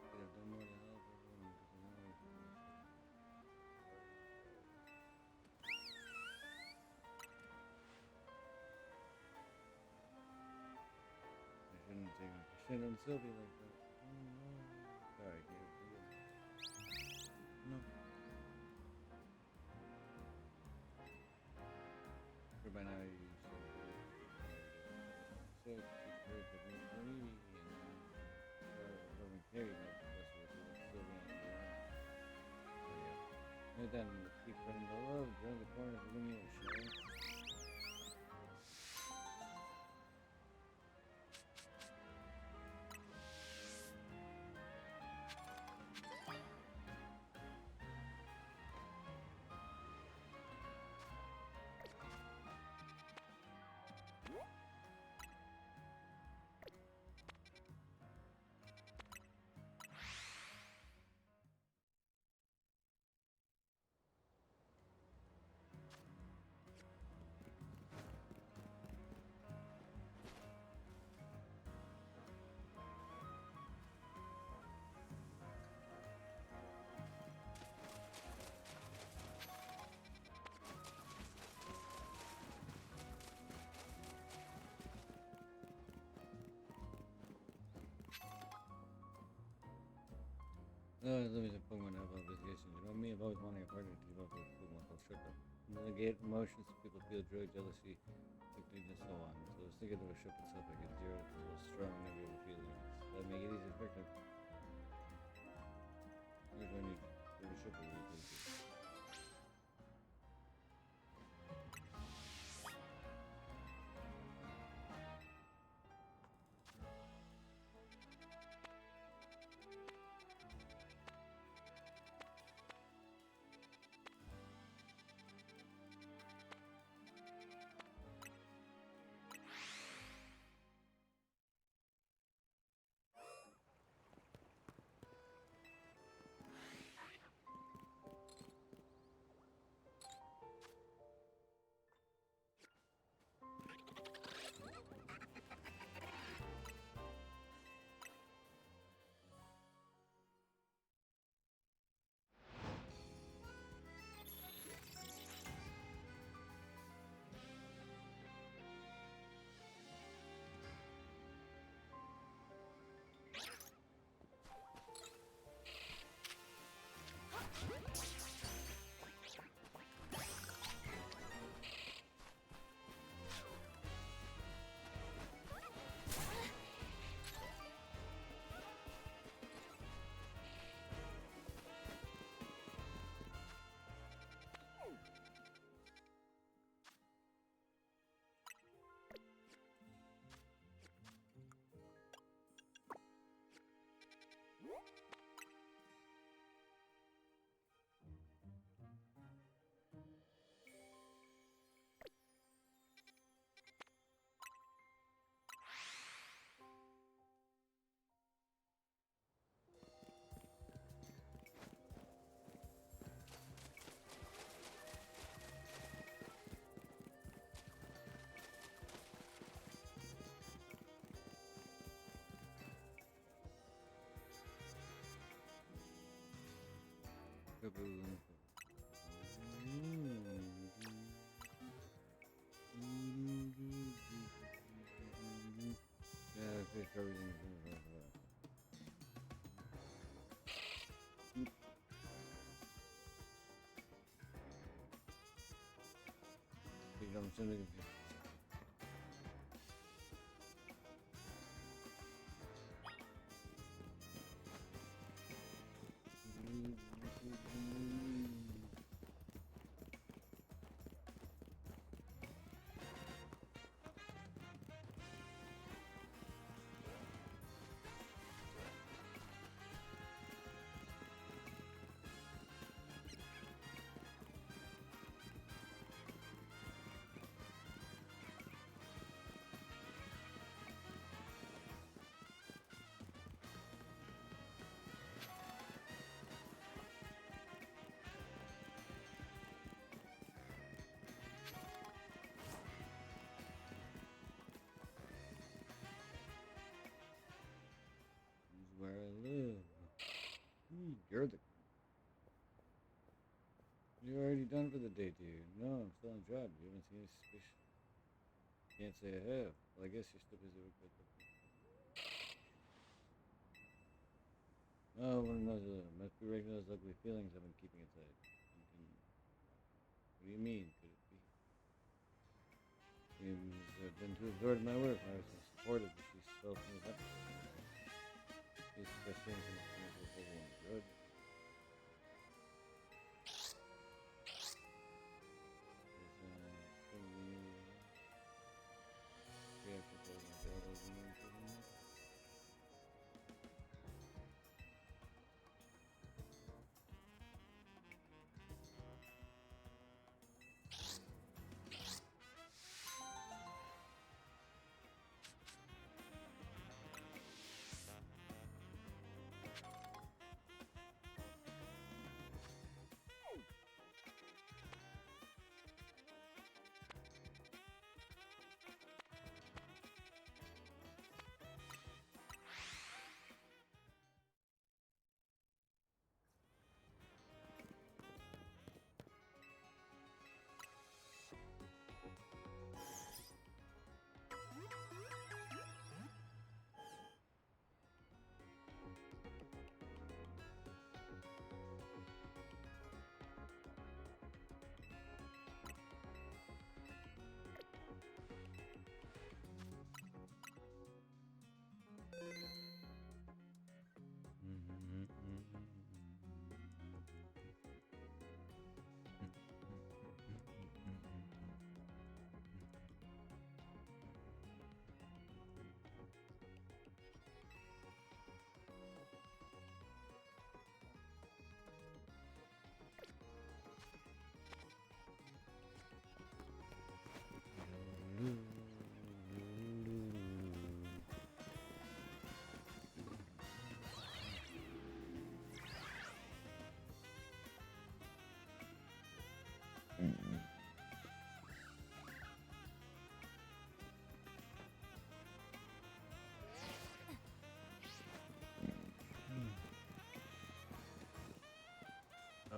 Could have done more to help everyone because I know it's I shouldn't have Sylvie like that. Oh no. Sorry, Gabe. No. Or by now you so keep her to be greedy and Robin Carey might be closer with Sylvie and Joanne. Oh yeah. And then keep running the love, turn the corner of the linear show. Let me just Pokemon have investigation. You know me, I've always wanted a partner to develop a Pokemon called Shopper. Negate emotions, people feel joy, jealousy, and so on. So let's think of a ship itself, like a zero to a strong negative feelings. That make it easy to pick up. Here's when you do a ship with you. Yeah, fish everything. I'm sending it. you done for the day, dear? No, I'm still on job. You haven't seen any suspicion. Can't say I have. Well, I guess you're still busy with the... Oh, one of those, must be raising those ugly feelings I've been keeping inside. What do you mean? Could it be? Seems I've been too absorbed in my work. I was so supportive, but she's self-neglectful. She's expressing some unusual one. Good. Oh.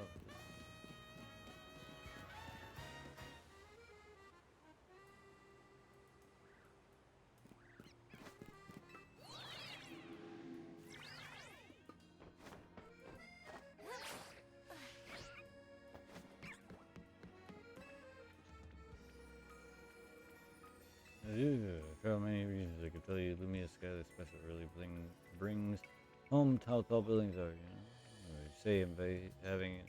For many reasons, I could tell you Lumia Sky the special really brings home how tall buildings are, you know? Say if having an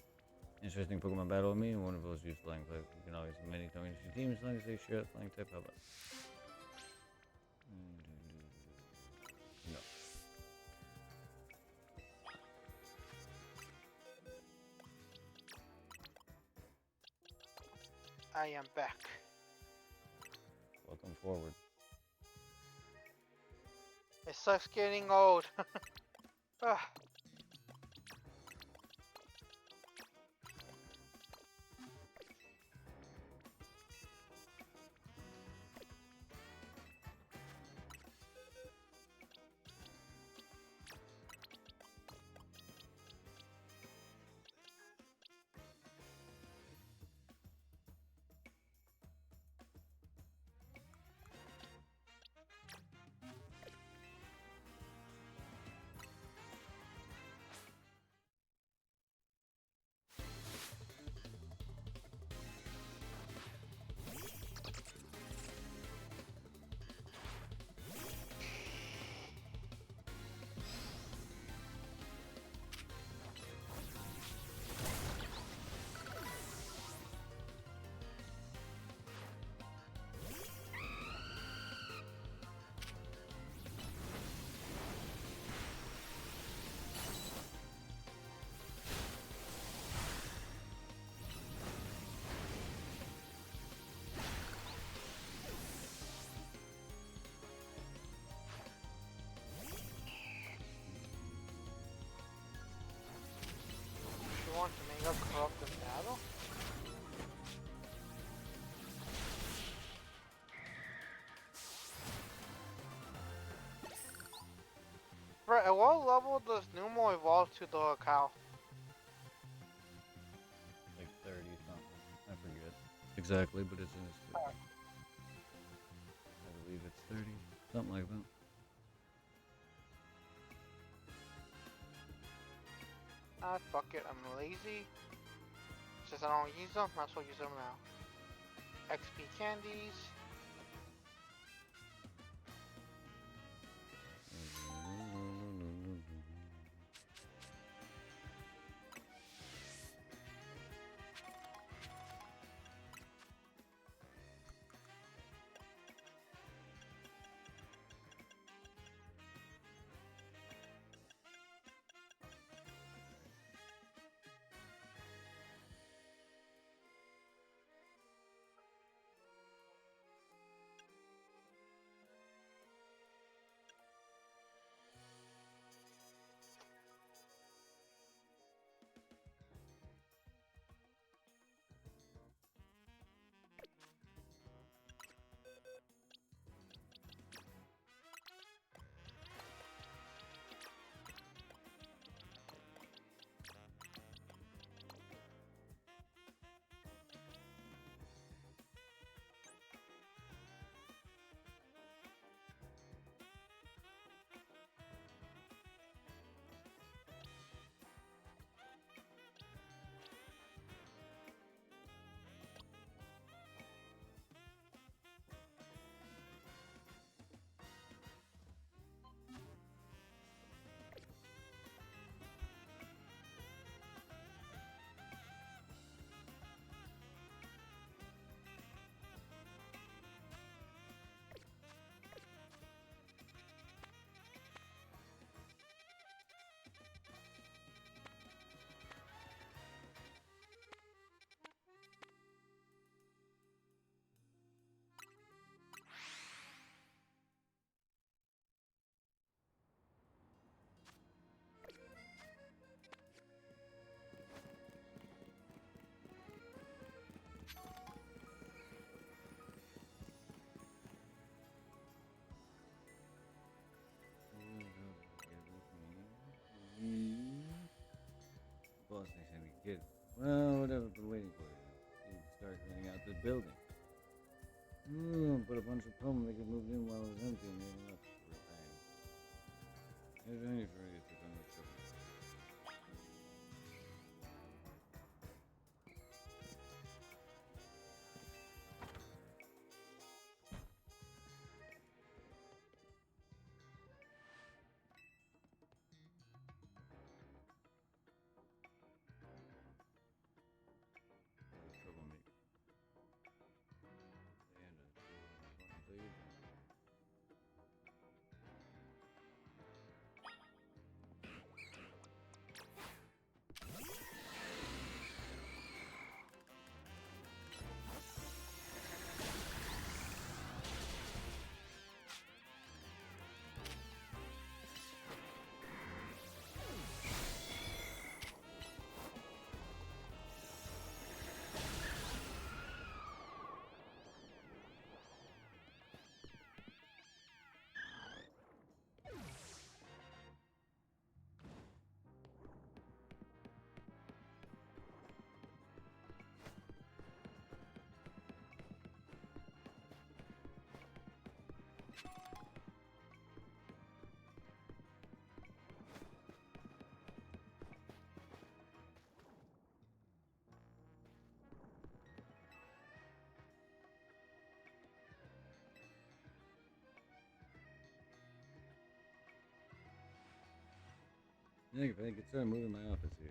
interesting Pokemon battle with me, and one of those use flying type. You can always have many tongue teams as long as they share that flying type. How about? No. I am back. Welcome forward. It sucks getting old. Ah. You want to make a corrupted battle? Right, at what level does Numo evolve to the cow? Like 30 something. exactly, but it's in his 30s. I believe it's 30, something like that. Ah, fuck it, I'm lazy. Since I don't use them, might as well use them now. XP candies. Boss thinks I'm a kid. Well, whatever, been waiting for you. He'd start cleaning out the building. Put a bunch of problem they could move in while it was empty and made enough for a bang. There's only for you to come with trouble. Troublemaker. And please. Yeah, if I could start moving my office here.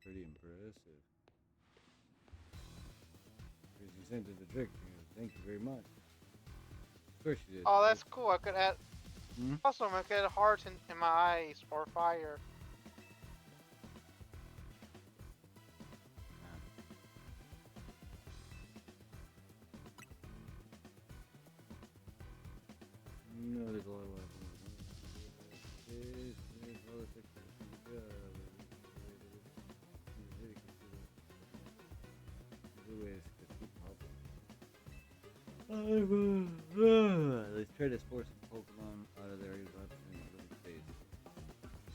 Pretty impressive. Here's you sent the trick. Thank you very much. Of course you did. Oh, that's cool. I could add. Hmm? Awesome. I could add hearts in my eyes or fire. No, there's a lot of work. Let's try to force some Pokemon out of their eruption in living space.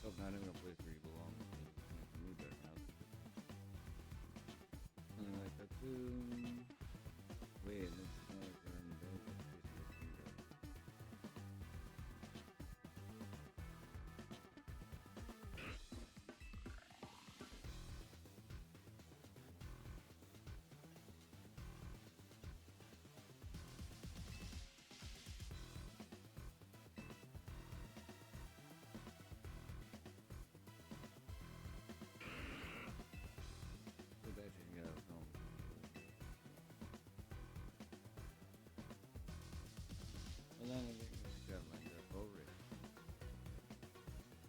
Hope not in a place where you belong. Something like that. Wait, let's not that you got home. Well, then I got lined up already.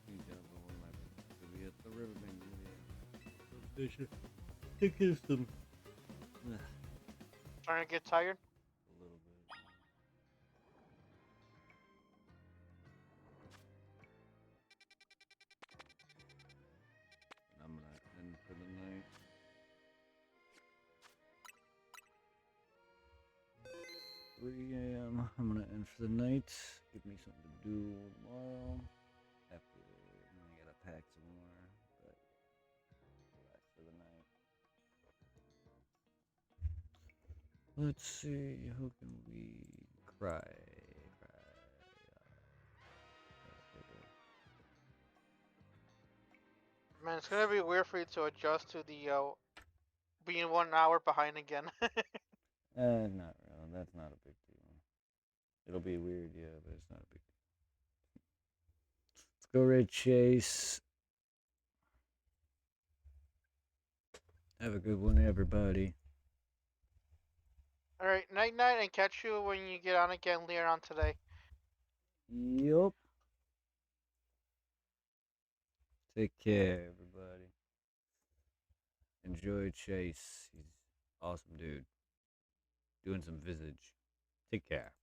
You got one my to be at the riverbank. It gives them a Starting to get tired. little bit. And I'm gonna end for the night. 3 a.m. I'm gonna end for the night. Give me something to do tomorrow. After I gotta pack some more, but relax for the night. Let's see, who can we cry? Man, it's gonna be weird for you to adjust to the being 1 hour behind again. Not really. That's not a big deal. It'll be weird, yeah, but it's not a big deal. Let's go, Red Chase. Have a good one, everybody. Alright, night night, and catch you when you get on again later on today. Yup. Take care, everybody. Enjoy Chase. He's awesome, dude. Doing some visage. Take care.